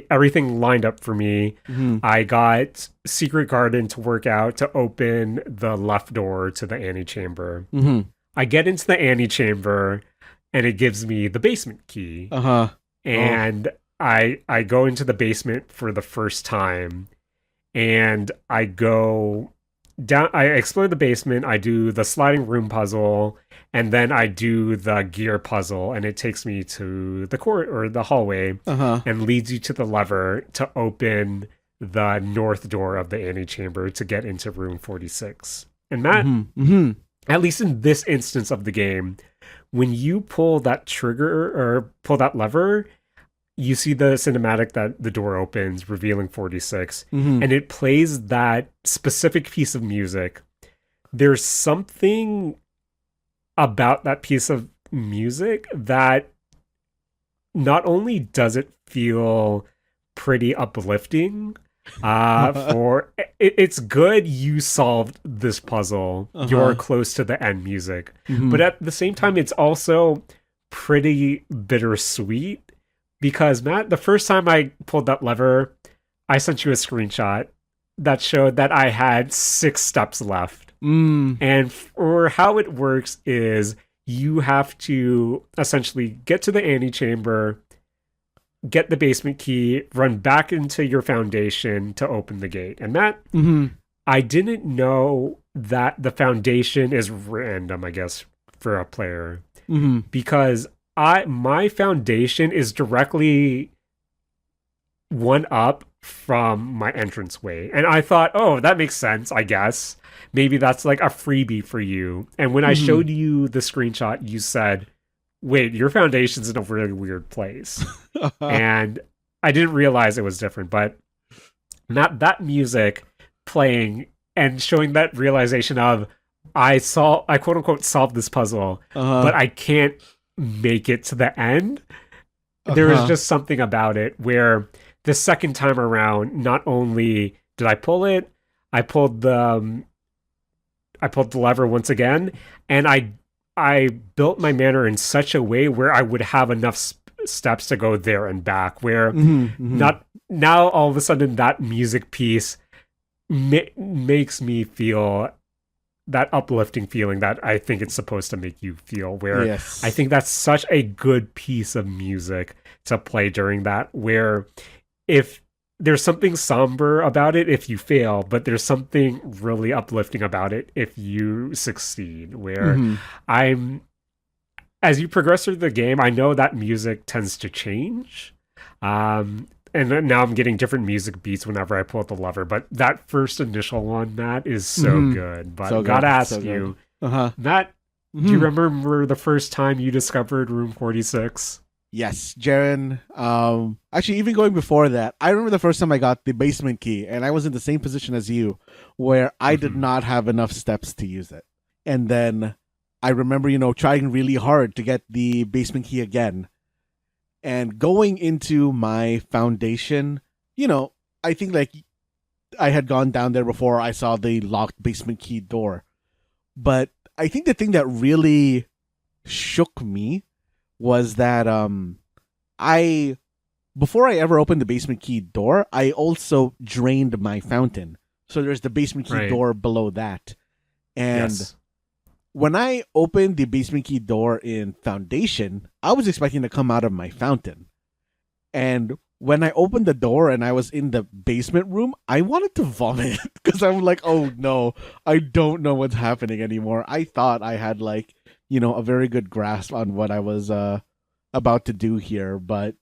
everything lined up for me, I got Secret Garden to work out to open the left door to the antechamber. I get into the antechamber and it gives me the basement key. And I go into the basement for the first time, and I go down. I explore the basement. I do the sliding room puzzle, and then I do the gear puzzle, and it takes me to the court or the hallway, and leads you to the lever to open the north door of the antechamber to get into room 46. And Matt, at least in this instance of the game, when you pull that trigger or pull that lever, you see the cinematic that the door opens, revealing 46, and it plays that specific piece of music. There's something about that piece of music that not only does it feel pretty uplifting, it's good you solved this puzzle, you're close to the end music, but at the same time it's also pretty bittersweet. Because, Matt, the first time I pulled that lever, I sent you a screenshot that showed that I had 6 steps left. And for how it works is you have to essentially get to the antechamber, get the basement key, run back into your foundation to open the gate. And that, I didn't know that the foundation is random, I guess, for a player. Because my foundation is directly one up from my entranceway. And I thought, oh, that makes sense, I guess. Maybe that's like a freebie for you. And when I showed you the screenshot, you said, wait, your foundation's in a really weird place. And I didn't realize it was different, but that music playing and showing that realization of I quote unquote solved this puzzle, but I can't make it to the end. There was just something about it where the second time around, not only did I pull it, I pulled the lever once again, and I built my manner in such a way where I would have enough steps to go there and back, where not now all of a sudden that music piece makes me feel that uplifting feeling that I think it's supposed to make you feel, where I think that's such a good piece of music to play during that, where if there's something somber about it if you fail, but there's something really uplifting about it if you succeed, where as you progress through the game, I know that music tends to change. And now I'm getting different music beats whenever I pull out the lever, but that first initial one, Matt, is so good. But I gotta ask you, Matt, do you remember the first time you discovered Room 46? Yes, Jaren. Actually, even going before that, I remember the first time I got the basement key, and I was in the same position as you, where I did not have enough steps to use it. And then I remember, trying really hard to get the basement key again. And going into my foundation, I think like I had gone down there before I saw the locked basement key door. But I think the thing that really shook me was that before I ever opened the basement key door, I also drained my fountain. So there's the basement key door below that. And when I opened the basement key door in Foundation, I was expecting to come out of my fountain. And when I opened the door and I was in the basement room, I wanted to vomit because I'm like, oh no, I don't know what's happening anymore. I thought I had a very good grasp on what I was about to do here, but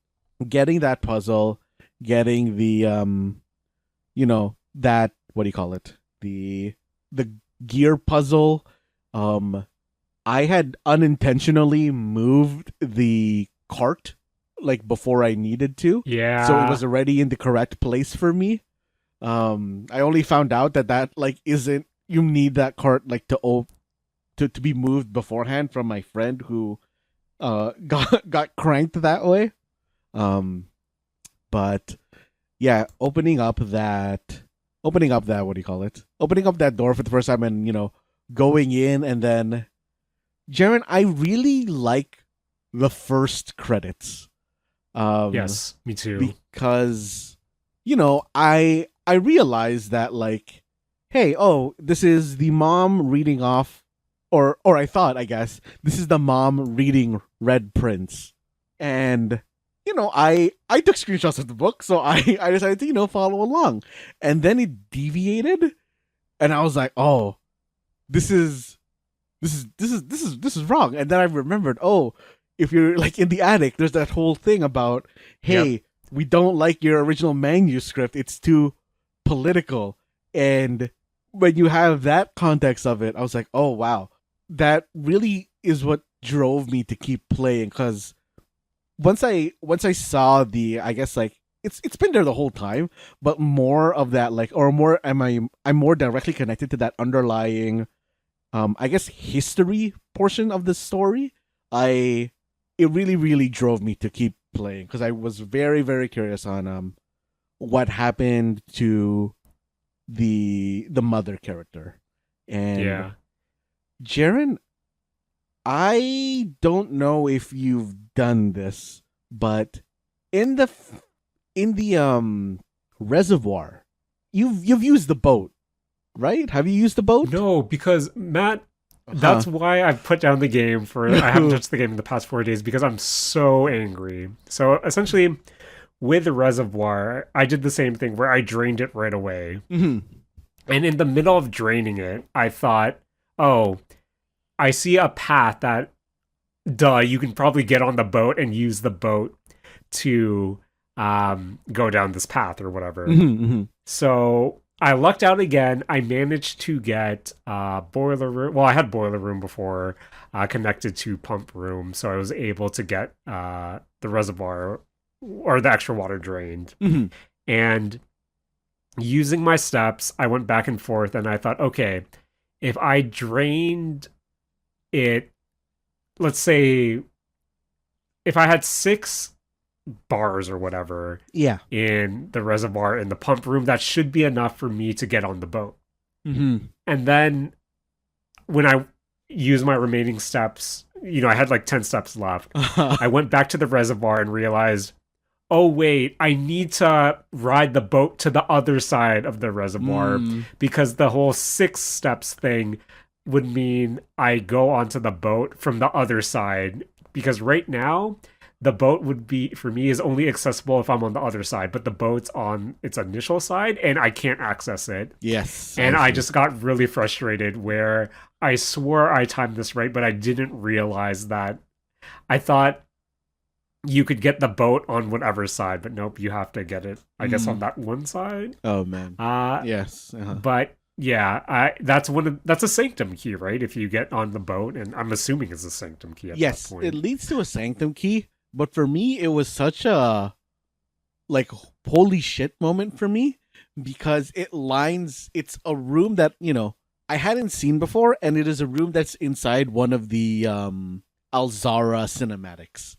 getting that puzzle, getting the that, what do you call it? The gear puzzle. I had unintentionally moved the cart before I needed to. Yeah. So it was already in the correct place for me. I only found out that isn't, you need that cart to be moved beforehand from my friend who got cranked that way. But yeah, opening up that what do you call it? Opening up that door for the first time and going in, and then Jaren, I really like the first credits. Yes, me too. Because I realized that hey, this is the mom reading off, or I thought, I guess this is the mom reading Red Prince, and I took screenshots of the book, so I decided to follow along, and then it deviated, and I was like, oh, this is wrong. And then I remembered, if you're in the attic, there's that whole thing about, hey, we don't like your original manuscript, it's too political. And when you have that context of it, I was like, oh wow, that really is what drove me to keep playing. Because once I saw the, I guess it's been there the whole time, but more of that I'm more directly connected to that underlying I guess history portion of the story. It really, really drove me to keep playing because I was very, very curious on what happened to the mother character. And Jaren, I don't know if you've done this, but in the reservoir, you've used the boat right? Have you used the boat? No, because Matt, that's why I've put down the game for. I haven't touched the game in the past 4 days because I'm so angry. So essentially, with the reservoir, I did the same thing where I drained it right away. Mm-hmm. And in the middle of draining it, I thought, oh, I see a path that, duh, you can probably get on the boat and use the boat to go down this path or whatever. Mm-hmm. So I lucked out again. I managed to get boiler room. Well, I had boiler room before connected to pump room, so I was able to get the reservoir or the extra water drained. Mm-hmm. And using my steps, I went back and forth, and I thought, okay, if I drained it, let's say, if I had 6 bars or whatever in the reservoir in the pump room, that should be enough for me to get on the boat. Mm-hmm. And then when I used my remaining steps, I had like 10 steps left. I went back to the reservoir and realized, oh wait, I need to ride the boat to the other side of the reservoir because the whole 6 steps thing would mean I go onto the boat from the other side, because right now the boat would be, for me, is only accessible if I'm on the other side, but the boat's on its initial side and I can't access it. Yes. And I just got really frustrated where I swore I timed this right, but I didn't realize that. I thought you could get the boat on whatever side, but nope, you have to get it, I guess, on that one side. Oh man. Yes. But yeah, that's a sanctum key, right? If you get on the boat, and I'm assuming it's a sanctum key at that point. Yes, it leads to a sanctum key, but for me it was such a like holy shit moment for me, because it's a room that, I hadn't seen before, and it is a room that's inside one of the Alzara cinematics.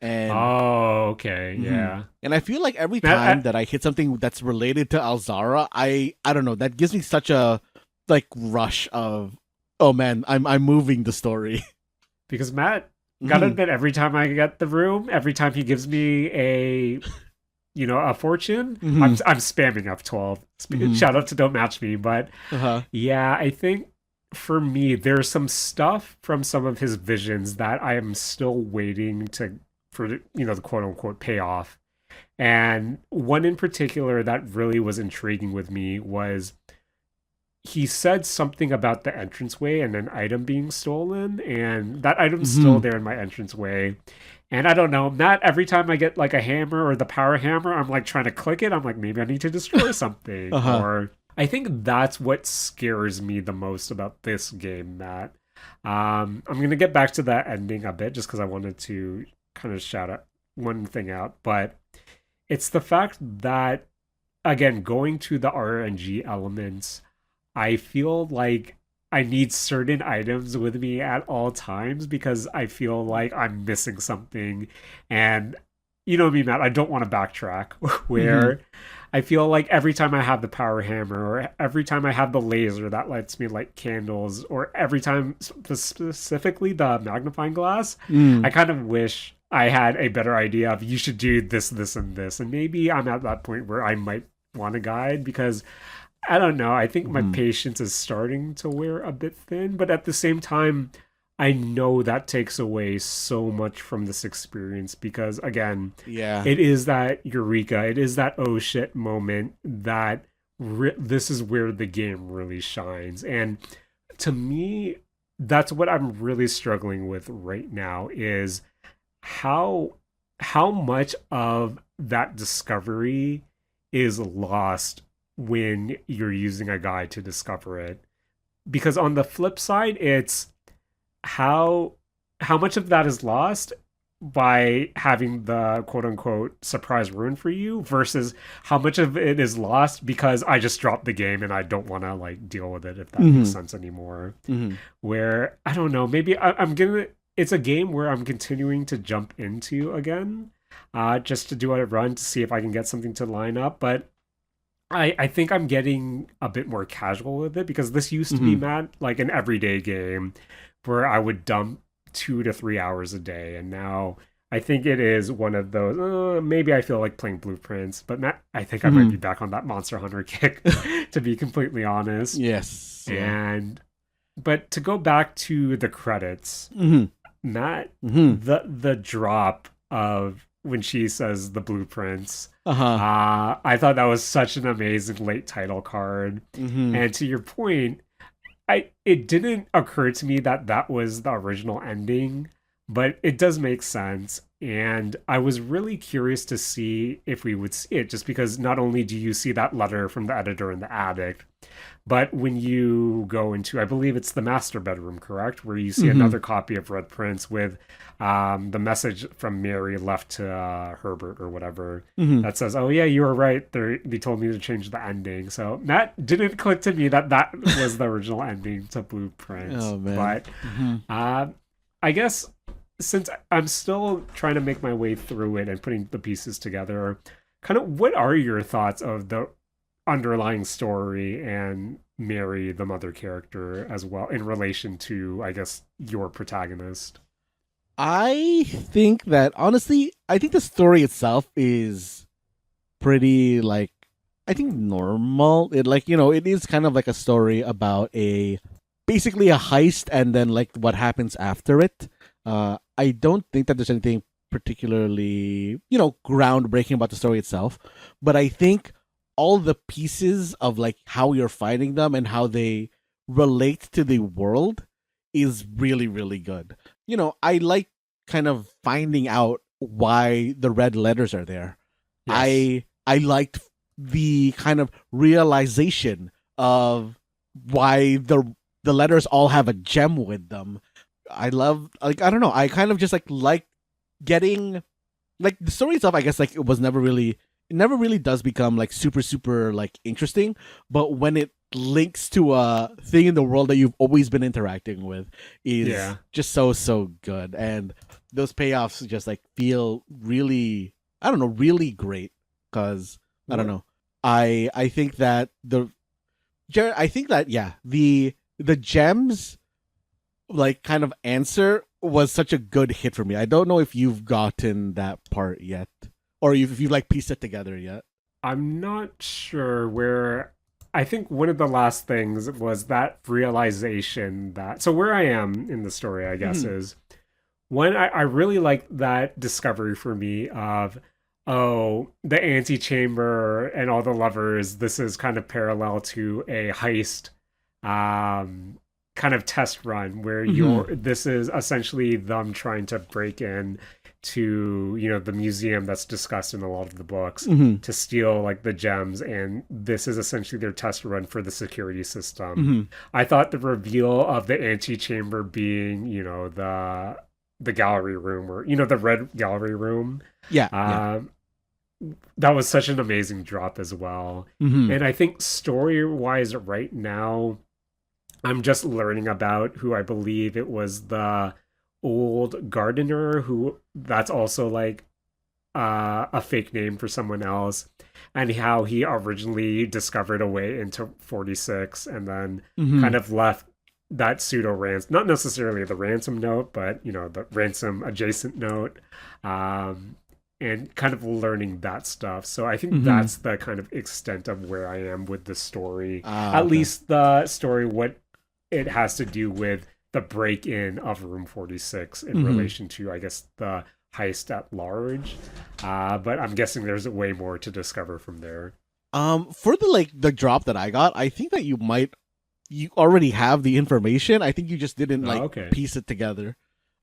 And okay, yeah. And I feel like every time that I hit something that's related to Alzara, I don't know, that gives me such a like rush of, oh man, I'm moving the story. Because Matt, gotta admit, every time I get the room, every time he gives me a fortune, I'm spamming F12. Shout out to Don't Match Me, but yeah, I think for me, there's some stuff from some of his visions that I am still waiting for the quote unquote payoff. And one in particular that really was intriguing with me was he said something about the entranceway and an item being stolen, and that item's still there in my entranceway. And I don't know, Matt, every time I get like a hammer or the power hammer, I'm like trying to click it. I'm like, maybe I need to destroy something. Or I think that's what scares me the most about this game, Matt. I'm going to get back to that ending a bit just because I wanted to kind of shout out one thing out. But it's the fact that, again, going to the RNG elements, I feel like I need certain items with me at all times because I feel like I'm missing something. And you know me, Matt, I don't want to backtrack where I feel like every time I have the power hammer, or every time I have the laser that lets me light candles, or every time specifically the magnifying glass, I kind of wish I had a better idea of you should do this, this, and this. And maybe I'm at that point where I might want a guide because I don't know. I think my patience is starting to wear a bit thin, but at the same time, I know that takes away so much from this experience because, again, it is that eureka, it is that oh shit moment that this is where the game really shines. And to me, that's what I'm really struggling with right now is how much of that discovery is lost when you're using a guide to discover it. Because on the flip side, it's how much of that is lost by having the quote unquote surprise ruin for you versus how much of it is lost because I just dropped the game and I don't want to like deal with it, if that makes sense anymore. Where I don't know, maybe it's a game where I'm continuing to jump into again, just to do a run to see if I can get something to line up, but I think I'm getting a bit more casual with it because this used to be, Matt, like an everyday game where I would dump 2 to 3 hours a day, and now I think it is one of those. Maybe I feel like playing Blueprints, but Matt, I think I might be back on that Monster Hunter kick, to be completely honest. Yes. Yeah. And but to go back to the credits, Matt, the drop of when she says the blueprints, I thought that was such an amazing late title card. And to your point, it didn't occur to me that that was the original ending, but it does make sense. And I was really curious to see if we would see it, just because not only do you see that letter from the editor in the attic, but when you go into, I believe it's the master bedroom, correct? Where you see another copy of Red Prince with the message from Mary left to Herbert or whatever that says, "Oh yeah, you were right. They told me to change the ending." So that didn't click to me that that was the original ending to Blueprints. Oh man! But I guess since I'm still trying to make my way through it and putting the pieces together, kind of what are your thoughts of the underlying story and Mary, the mother character, as well, in relation to, I guess, your protagonist? I think that honestly, I think the story itself is pretty like I think normal. It like it is kind of like a story about basically a heist and then like what happens after it. I don't think that there's anything particularly groundbreaking about the story itself, but I think all the pieces of like how you're fighting them and how they relate to the world is really really good. I like kind of finding out why the red letters are there. Yes. I liked the kind of realization of why the letters all have a gem with them. I love, like, I don't know, I kind of just like getting like the story itself. I guess like it never really does become like super super like interesting, but when it links to a thing in the world that you've always been interacting with is just so good, and those payoffs just like feel really, I don't know, really great. Because I don't know, I think that the gems like kind of answer was such a good hit for me. I don't know if you've gotten that part yet, or if you've like pieced it together yet. I'm not sure where. I think one of the last things was that realization that, so where I am in the story, I guess, is when I really like that discovery for me of, oh, the antechamber and all the levers, this is kind of parallel to a heist kind of test run where this is essentially them trying to break in to the museum that's discussed in a lot of the books to steal like the gems, and this is essentially their test run for the security system. I thought the reveal of the antechamber being the gallery room, or the red gallery room, that was such an amazing drop as well. And I think story wise right now I'm just learning about who I believe it was, the old gardener, who that's also like a fake name for someone else, and how he originally discovered a way into 46 and then kind of left that pseudo ransom, not necessarily the ransom note, but the ransom adjacent note, and kind of learning that stuff. So I think that's the kind of extent of where I am with the story. At least the story, what it has to do with the break-in of Room 46 in relation to, I guess, the heist at large. But I'm guessing there's way more to discover from there. For the drop that I got, I think that you already have the information. I think you just didn't piece it together.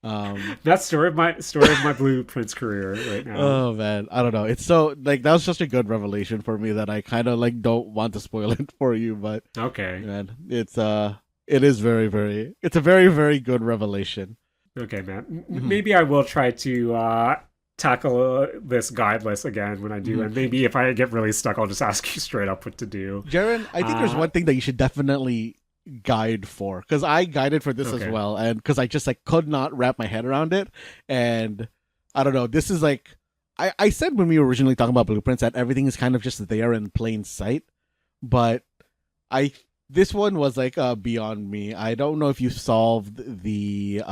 That's story of my Blueprints career right now. Oh man, I don't know. It's so like that was just a good revelation for me that I kind of like don't want to spoil it for you, but okay, man, it's a very very good revelation. Okay, man. Maybe I will try to tackle this guide list again when I do, and maybe if I get really stuck, I'll just ask you straight up what to do. Jaren, I think there's one thing that you should definitely guide for, because I guided for this as well, and because I just like could not wrap my head around it, and I don't know, this is like I said when we were originally talking about Blueprints that everything is kind of just there in plain sight, but this one was like beyond me. I don't know if you solved the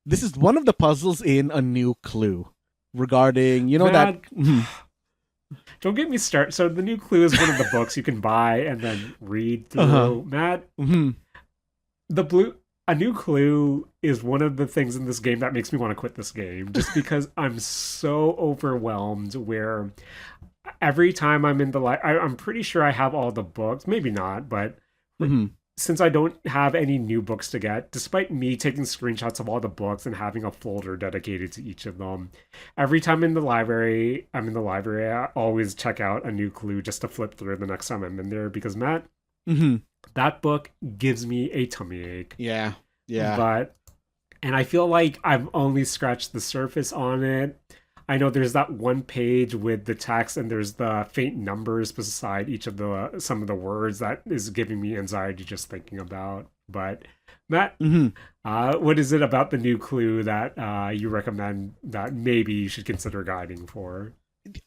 this is one of the puzzles in A New Clue regarding, Matt, that. don't get me started. So the new Clue is one of the books you can buy and then read Uh-huh. through. Matt, hmm the blue a new clue is one of the things in this game that makes me want to quit this game just because I'm so overwhelmed where every time I'm in the I'm pretty sure I have all the books, maybe not, but hmm since I don't have any new books to get, despite me taking screenshots of all the books and having a folder dedicated to each of them, every time I'm in the library, I always check out a new clue just to flip through the next time I'm in there because Matt, hmm that book gives me a tummy ache. Yeah. Yeah. But and I feel like I've only scratched the surface on it. I know there's that one page with the text and there's the faint numbers beside each of the some of the words that is giving me anxiety just thinking about. But Matt, hmm what is it about the new clue that you recommend that maybe you should consider guiding for?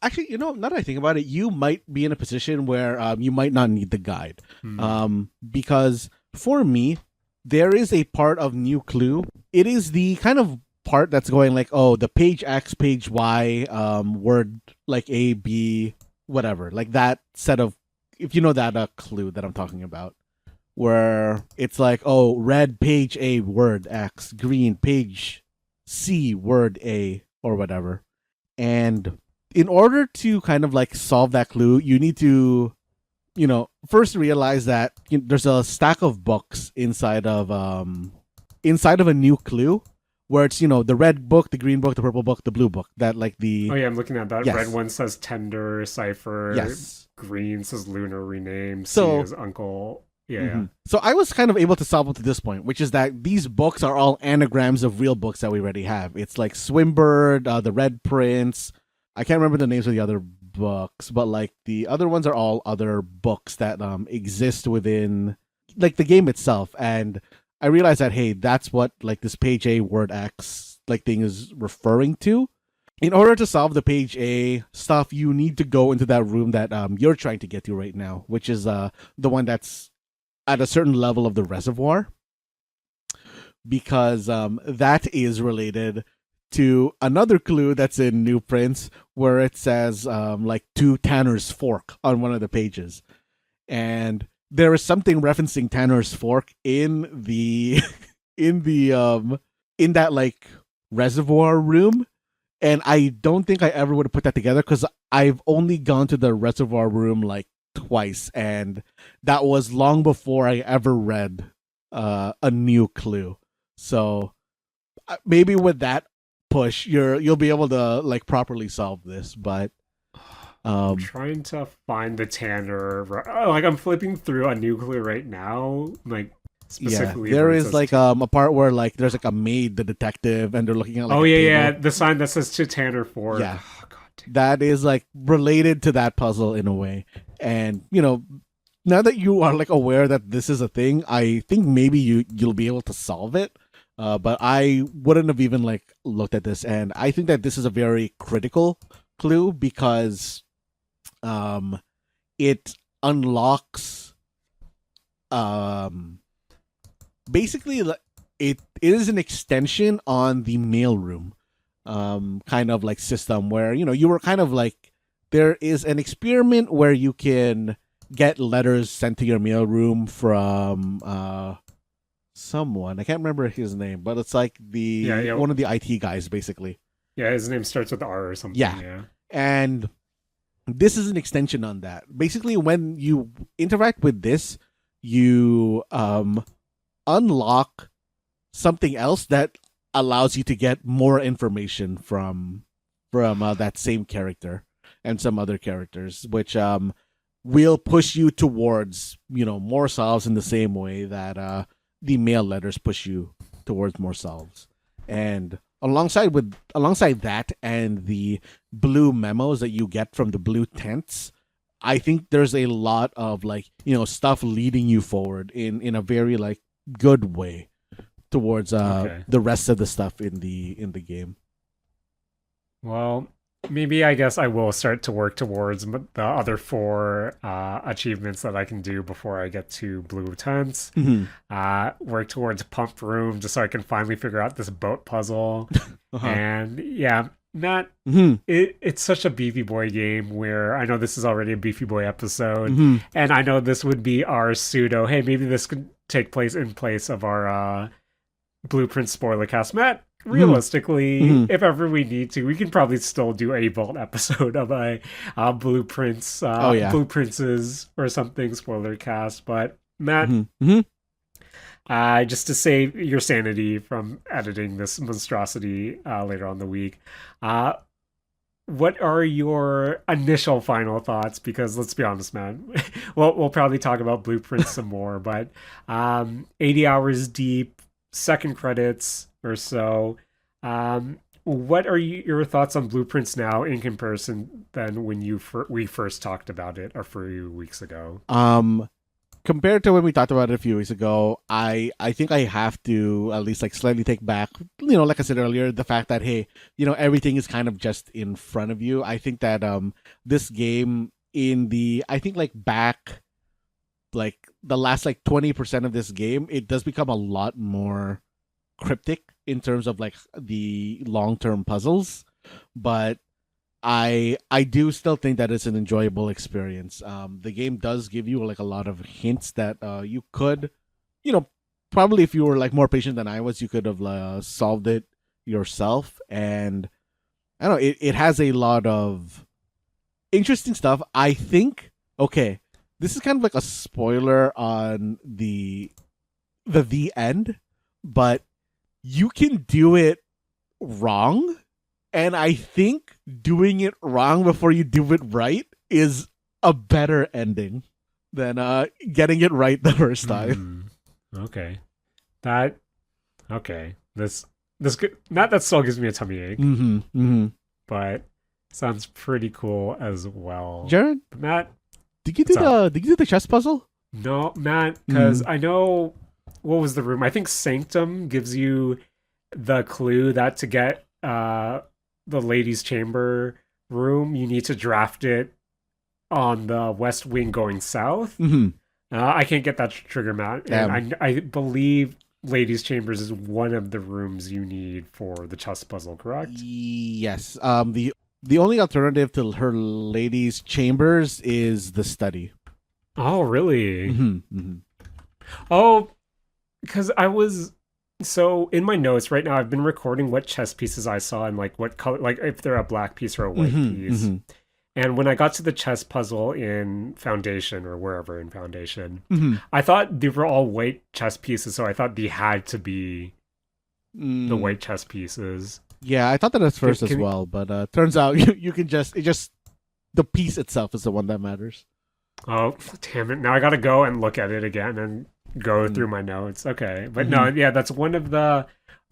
Actually, now that I think about it, you might be in a position where you might not need the guide. Hmm. Because for me, there is a part of New Clue. It is the kind of part that's going like, oh, the page X, page Y, word like A, B, whatever. Like that set of, if you know that clue that I'm talking about, where it's like, oh, red page A, word X, green page C, word A, or whatever. And in order to kind of like solve that clue, you need to, first realize that there's a stack of books inside of a new clue, where it's the red book, the green book, the purple book, the blue book. That like Oh the yeah, I'm looking at that. Red yes, one says tender cipher. yes. Green says lunar rename. C So is uncle. Yeah, yeah. so I was kind of able to solve it to this point, which is that these books are all anagrams of real books that we already have. It's like Swinburne, the Red Prince. I can't remember the names of the other books, but like the other ones are all other books that exist within like the game itself. And I realized that, hey, that's what like this page A word X like thing is referring to. In order to solve the page A stuff, you need to go into that room that you're trying to get to right now, which is the one that's at a certain level of the reservoir, because that is related to another clue that's in New Prince, where it says like to Tanner's Fork on one of the pages, and there is something referencing Tanner's Fork in the in that like reservoir room. And I don't think I ever would have put that together because I've only gone to the reservoir room like twice, and that was long before I ever read a new clue. So maybe with that push, you'll be able to like properly solve this. But I'm trying to find the Tanner. Oh, like I'm flipping through a new clue right now. Like yeah, specifically there where it is says like a part where like there's like a maid, the detective, and they're looking at like oh a yeah, table. yeah, the sign that says to Tanner Fork. Yeah, Oh, God damn. that is like related to that puzzle in a way. And now that you are like aware that this is a thing, I think maybe you'll be able to solve it. But I wouldn't have even like looked at this, and I think that this is a very critical clue because um it unlocks um basically it is an extension on the mailroom kind of like system, where you were kind of like, there is an experiment where you can get letters sent to your mailroom from someone. I can't remember his name, but it's like Yeah, the yeah, one of the IT guys basically. yeah. His name starts with R or something. Yeah. Yeah. And this is an extension on that. Basically, when you interact with this, you unlock something else that allows you to get more information from that same character and some other characters, which will push you towards more solves in the same way that the mail letters push you towards more solves. And alongside that and the blue memos that you get from the blue tents, I think there's a lot of like stuff leading you forward in a very like good way towards Okay. the rest of the stuff in the game. Well, maybe I guess I will start to work towards the other four achievements that I can do before I get to Blue Tents. Mhm. Work towards Pump Room just so I can finally figure out this boat puzzle. Uh-huh. And yeah, Matt, Mhm. it's such a Beefy Boy game where I know this is already a Beefy Boy episode, Mhm. and I know this would be our pseudo. Hey, maybe this could take place in place of our Blueprint spoiler cast. Matt, Mhm. realistically, Mhm. if ever we need to, we can probably still do a vault episode of a Oh yeah. blueprints or something spoiler cast. But Matt, Mhm. Mhm. just to save your sanity from editing this monstrosity later on the week, uh, what are your initial final thoughts? Because let's be honest, man, we'll probably talk about blueprints some more, but 80 hours deep, second credits or so. What are your thoughts on blueprints now in comparison than when we first talked about it a few weeks ago? Um, Compared to when we talked about it a few weeks ago, I think I have to at least like slightly take back, like I said earlier, the fact that hey, everything is kind of just in front of you. I think that this game in the I think like back like the last like 20% of this game, it does become a lot more cryptic in terms of like the long-term puzzles, but I do still think that it's an enjoyable experience. The game does give you like a lot of hints that you could, you know, probably if you were like more patient than I was, you could have solved it yourself. And I don't know, it has a lot of interesting stuff. I think okay, this is kind of like a spoiler on the end, but you can do it wrong, and I think doing it wrong before you do it right is a better ending than getting it right the first time. Hmm. Okay. That okay. Not that still gives me a tummy ache, Mm-hmm. Mm-hmm. but sounds pretty cool as well. Jared, But Matt, did you do what's up? the chess puzzle? No, Matt, because Mm. I know what was the room. I think Sanctum gives you the clue that to get the ladies' chamber room, you need to draft it on the west wing going south. Mm-hmm. I can't get that trigger, Matt, and Damn. I believe ladies' chambers is one of the rooms you need for the chess puzzle. Correct? Yes. The only alternative to her ladies' chambers is the study. Oh, really? Mm-hmm. Mm-hmm. Oh, because I was so in my notes right now. I've been recording what chess pieces I saw and like what color, like if they're a black piece or a white Mm-hmm. piece. Mm-hmm. And when I got to the chess puzzle in Foundation or wherever in Foundation, Mm-hmm. I thought they were all white chess pieces, so I thought they had to be the Mm. white chess pieces. Yeah, I thought that at Can, first as can well, but turns out you can just the piece itself is the one that matters. oh damn it! Now I got to go and look at it again and go Mm-hmm. through my notes. Okay, but no, Mm-hmm. yeah, that's one of the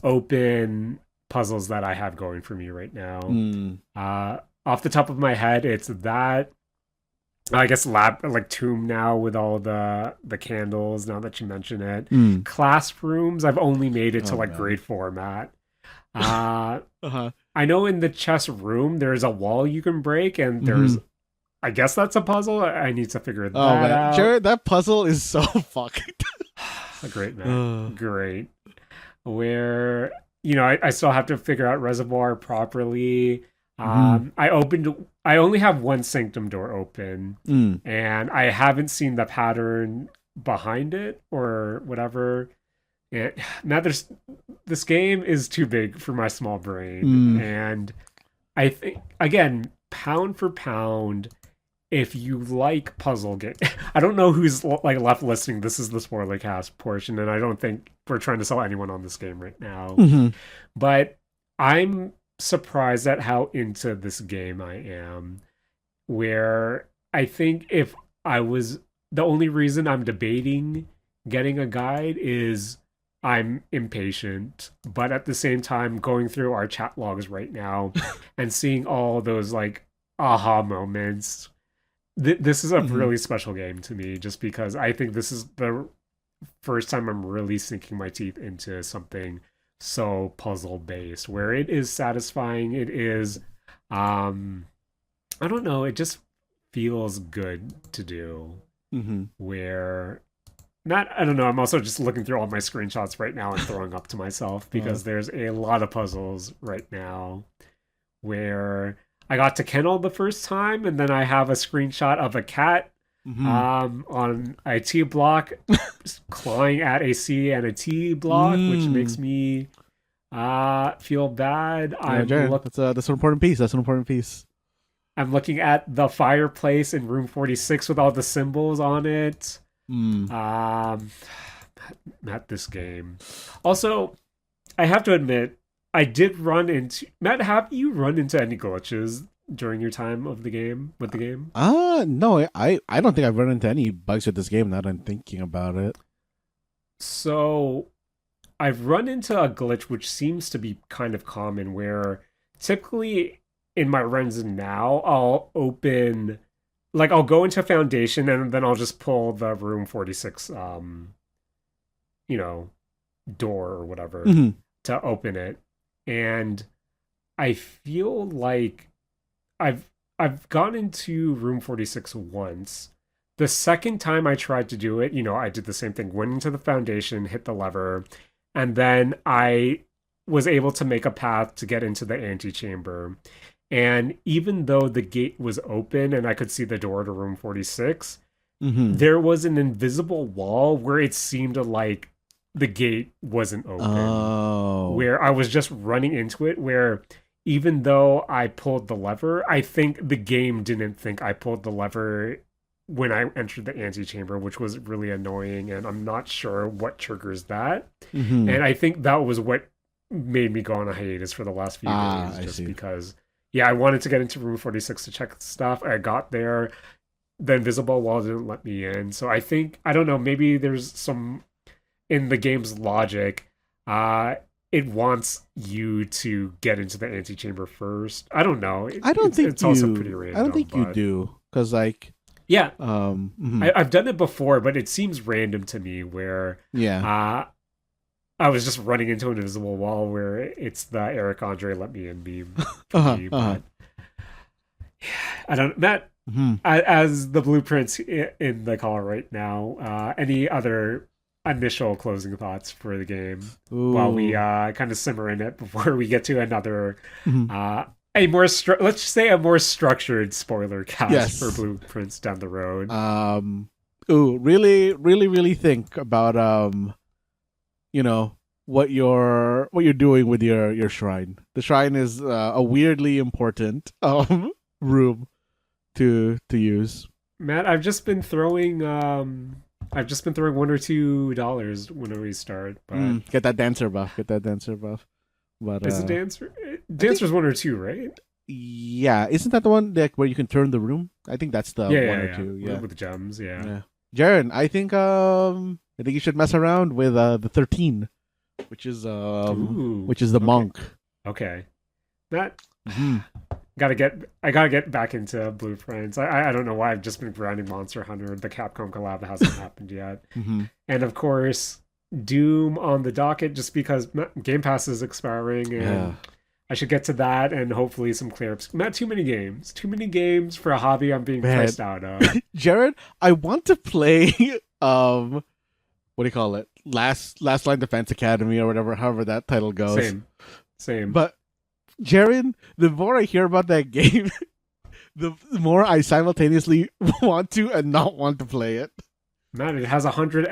open puzzles that I have going for me right now. Mm. Off the top of my head, it's that I guess lab like tomb now with all the candles. Now that you mention it, Mm. classrooms. I've only made it to Oh like man. grade four, Matt. Uh, Uh-huh. I know in the chess room there's a wall you can break, and Mm-hmm. there's I guess that's a puzzle. I need to figure Oh that man, out. Jared, that puzzle is so fucked. Great, Matt. Uh, Great. Where I still have to figure out reservoir properly. mm-hmm. I only have one sanctum door open, Mm. and I haven't seen the pattern behind it or whatever. And now this game is too big for my small brain, Mm. and I think again, pound for pound, if you like puzzle game, I don't know who's like left listening. This is the spoiler cast portion, and I don't think we're trying to sell anyone on this game right now. Mm-hmm. But I'm surprised at how into this game I am. Where I think if I was the only reason I'm debating getting a guide is I'm impatient, but at the same time going through our chat logs right now and seeing all those like aha moments. This is a Mm-hmm. really special game to me just because I think this is the first time I'm really sinking my teeth into something so puzzle based where it is satisfying. It is Um, I don't know. It just feels good to do. Mm-hmm. Where not, I don't know. I'm also just looking through all my screenshots right now and throwing up to myself Uh, because there's a lot of puzzles right now where I got to kennel the first time, and then I have a screenshot of a cat mm-hmm. on a T block clawing at a C and a T block, which makes Mm. me feel bad. Yeah, Jaren, that's an important piece. That's an important piece. I'm looking at the fireplace in room 46 with all the symbols on it. Mm. Um, not this game. Also, I have to admit, I did run into Matt. Have you run into any glitches during your time of the game with the game? No, I don't think I've run into any bugs with this game now that I'm thinking about it. So I've run into a glitch which seems to be kind of common where typically in my runs now I'll open like I'll go into foundation and then I'll just pull the room 46 you know door or whatever Mm-hmm. to open it. And I feel like I've I've gone into room 46 once. The second time I tried to do it, I did the same thing. Went into the foundation, hit the lever, and then I was able to make a path to get into the antechamber. And even though the gate was open and I could see the door to room 46, Mm-hmm. there was an invisible wall where it seemed like the gate wasn't open, Oh. where I was just running into it, where even though I pulled the lever, I think the game didn't think I pulled the lever when I entered the antechamber, which was really annoying, and I'm not sure what triggers that. Mm-hmm. And I think that was what made me go on a hiatus for the last few days, I just see. because, yeah, I wanted to get into room 46 to check stuff. I got there, the invisible wall didn't let me in. So I think, I don't know, maybe there's some in the game's logic. It wants you to get into the antechamber first. I don't know. I don't think It's also pretty I don't random, think you but do, because like yeah, mhm. I've done it before, but it seems random to me where Yeah. uh, I was just running into an invisible wall where it's the Eric Andre let me in beam for Uh-huh. me, Uh-huh. but I don't. Matt, Mhm. as the blueprints in the call right now, any other initial closing thoughts for the game while we Ooh. kind of simmer in it before we get to another Mhm. a more let's just say a more structured spoiler cast for Yes. blueprints down the road. Really, really, really think about you know, what you're doing with your shrine. The shrine is a weirdly important room to use. Matt, I've just been throwing $1 or $2 whenever we start, but Get that dancer buff. Get that dancer buff. But is it dancer? I think Dancer's 1 or 2, right? yeah, isn't that the one like where you can turn the room? I think that's the Yeah, one yeah, or yeah. two. Yeah. With gems, yeah. Yeah. Jaren, I think you should mess around with the 13, Ooh, which is the okay. monk. Okay. That Mhm. I gotta get back into Blueprints. I don't know why I've just been grinding Monster Hunter. The Capcom collab hasn't happened yet. Mhm. And of course, Doom on the docket just because Game Pass is expiring and Yeah. I should get to that and hopefully some clear ups. Not too many games. Too many games for a hobby I'm being Man. priced out of. Jared, I want to play what do you call it? Last Line Defense Academy or whatever, however that title goes. Same. But Jaren, the more I hear about that game, the more I simultaneously want to and not want to play it. Man, it has 100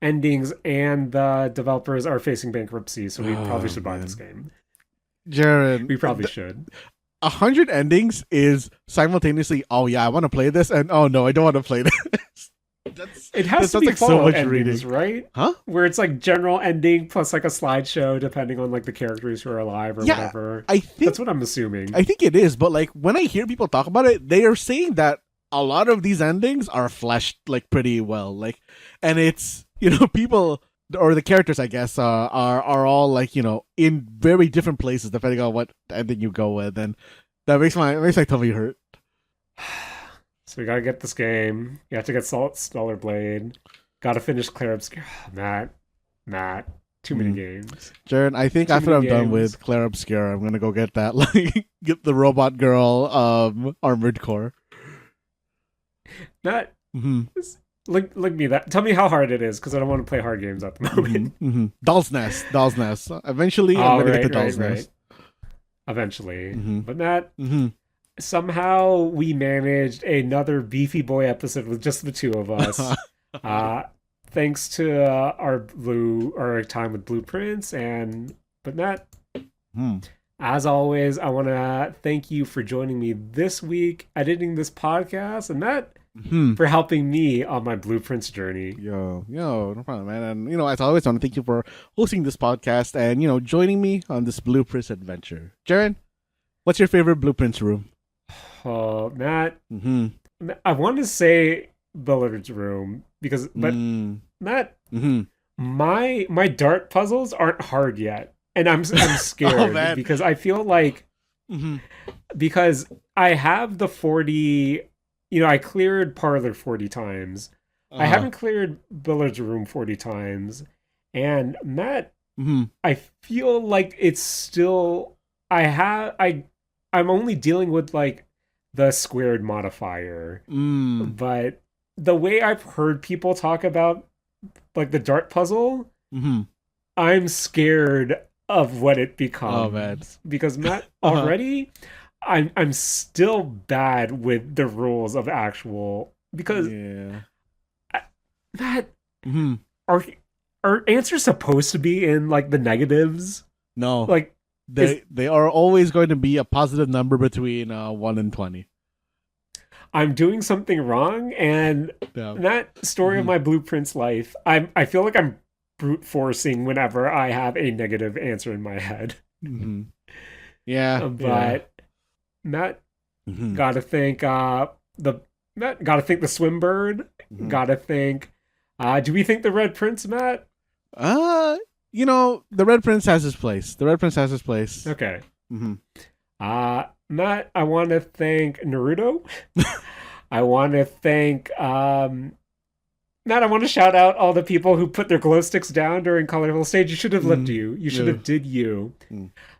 endings and the developers are facing bankruptcy, so we probably should buy this game. Jaren, We probably should. 100 endings is simultaneously, oh yeah, I want to play this, and oh no, I don't want to play this. It has to be like so follow much endings, reading. right? Huh? Where it's like general ending plus like a slideshow, depending on like the characters who are alive or whatever. I think That's what I'm assuming. I think it is, but like when I hear people talk about it, they are saying that a lot of these endings are fleshed like pretty well, like, and it's people or the characters, I guess, are all like in very different places depending on what ending you go with, and that makes my tummy hurt. So we gotta get this game. You have to get Stellar Blade. Gotta finish Clear Obscure. Matt. Too many games. Jaren, I think Too after many I'm done games. with Claire Obscura, I'm gonna go get that, like, get the Robot Girl Armored Core. Matt, Mm-hmm. look me that. Tell me how hard it is, because I don't want to play hard games at the moment. Mm-hmm. Doll's Nest. Eventually, I'm gonna get the Doll's Nest. Eventually. Mm-hmm. But Matt, Mm-hmm. somehow we managed another Beefy Boy episode with just the two of us. Thanks to our time with Blueprints, but Matt, as always, I want to thank you for joining me this week editing this podcast, and Matt, for helping me on my Blueprints journey. Yo, no problem, man. And as always, I want to thank you for hosting this podcast and joining me on this Blueprints adventure. Jaren, what's your favorite Blueprints room? Oh, Matt, I want to say Billiard's room but Matt, my dart puzzles aren't hard yet, and I'm scared because I feel like because I have the 40. I cleared Parlor 40 times. I haven't cleared Billiard's room 40 times, and Matt, I feel like it's still I'm only dealing with like the squared modifier, but the way I've heard people talk about like the dart puzzle, I'm scared of what it becomes. Oh man, because Matt, already I'm still bad with the rules of actual, because Matt, are answers supposed to be in like the negatives? No, like they are always going to be a positive number between 1 and 20. I'm doing something wrong, and that story of my Blueprints life, I feel like I'm brute forcing whenever I have a negative answer in my head. But Matt, gotta thank the swim bird. Gotta thank. Do we think the Red Prince, Matt? The Red Prince has his place. Okay. Matt, I want to thank Naruto. I want to thank Matt, I want to shout out all the people who put their glow sticks down during Colorful Stage. You should have lived you. You should have did you.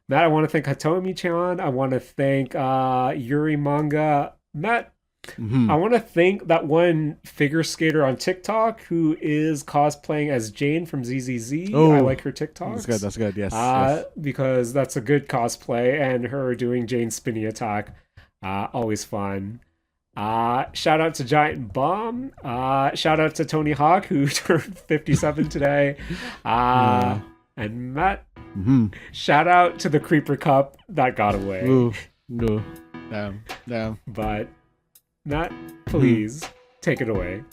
Matt, I want to thank Hitomi-chan. I want to thank Yuri Manga. Matt, I want to thank that one figure skater on TikTok who is cosplaying as Jane from ZZZ. I like her TikToks. That's good. Yes. Because that's a good cosplay, and her doing Jane's spinny attack, always fun. Shout out to Giant Bomb. Shout out to Tony Hawk, who turned 57 today. And Matt, shout out to the Creeper Cup that got away. Ooh, no. Damn. But Matt, please take it away.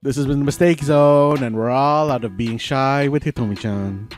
This has been the Mistake Zone, and we're all out of being shy with Hitomi-chan.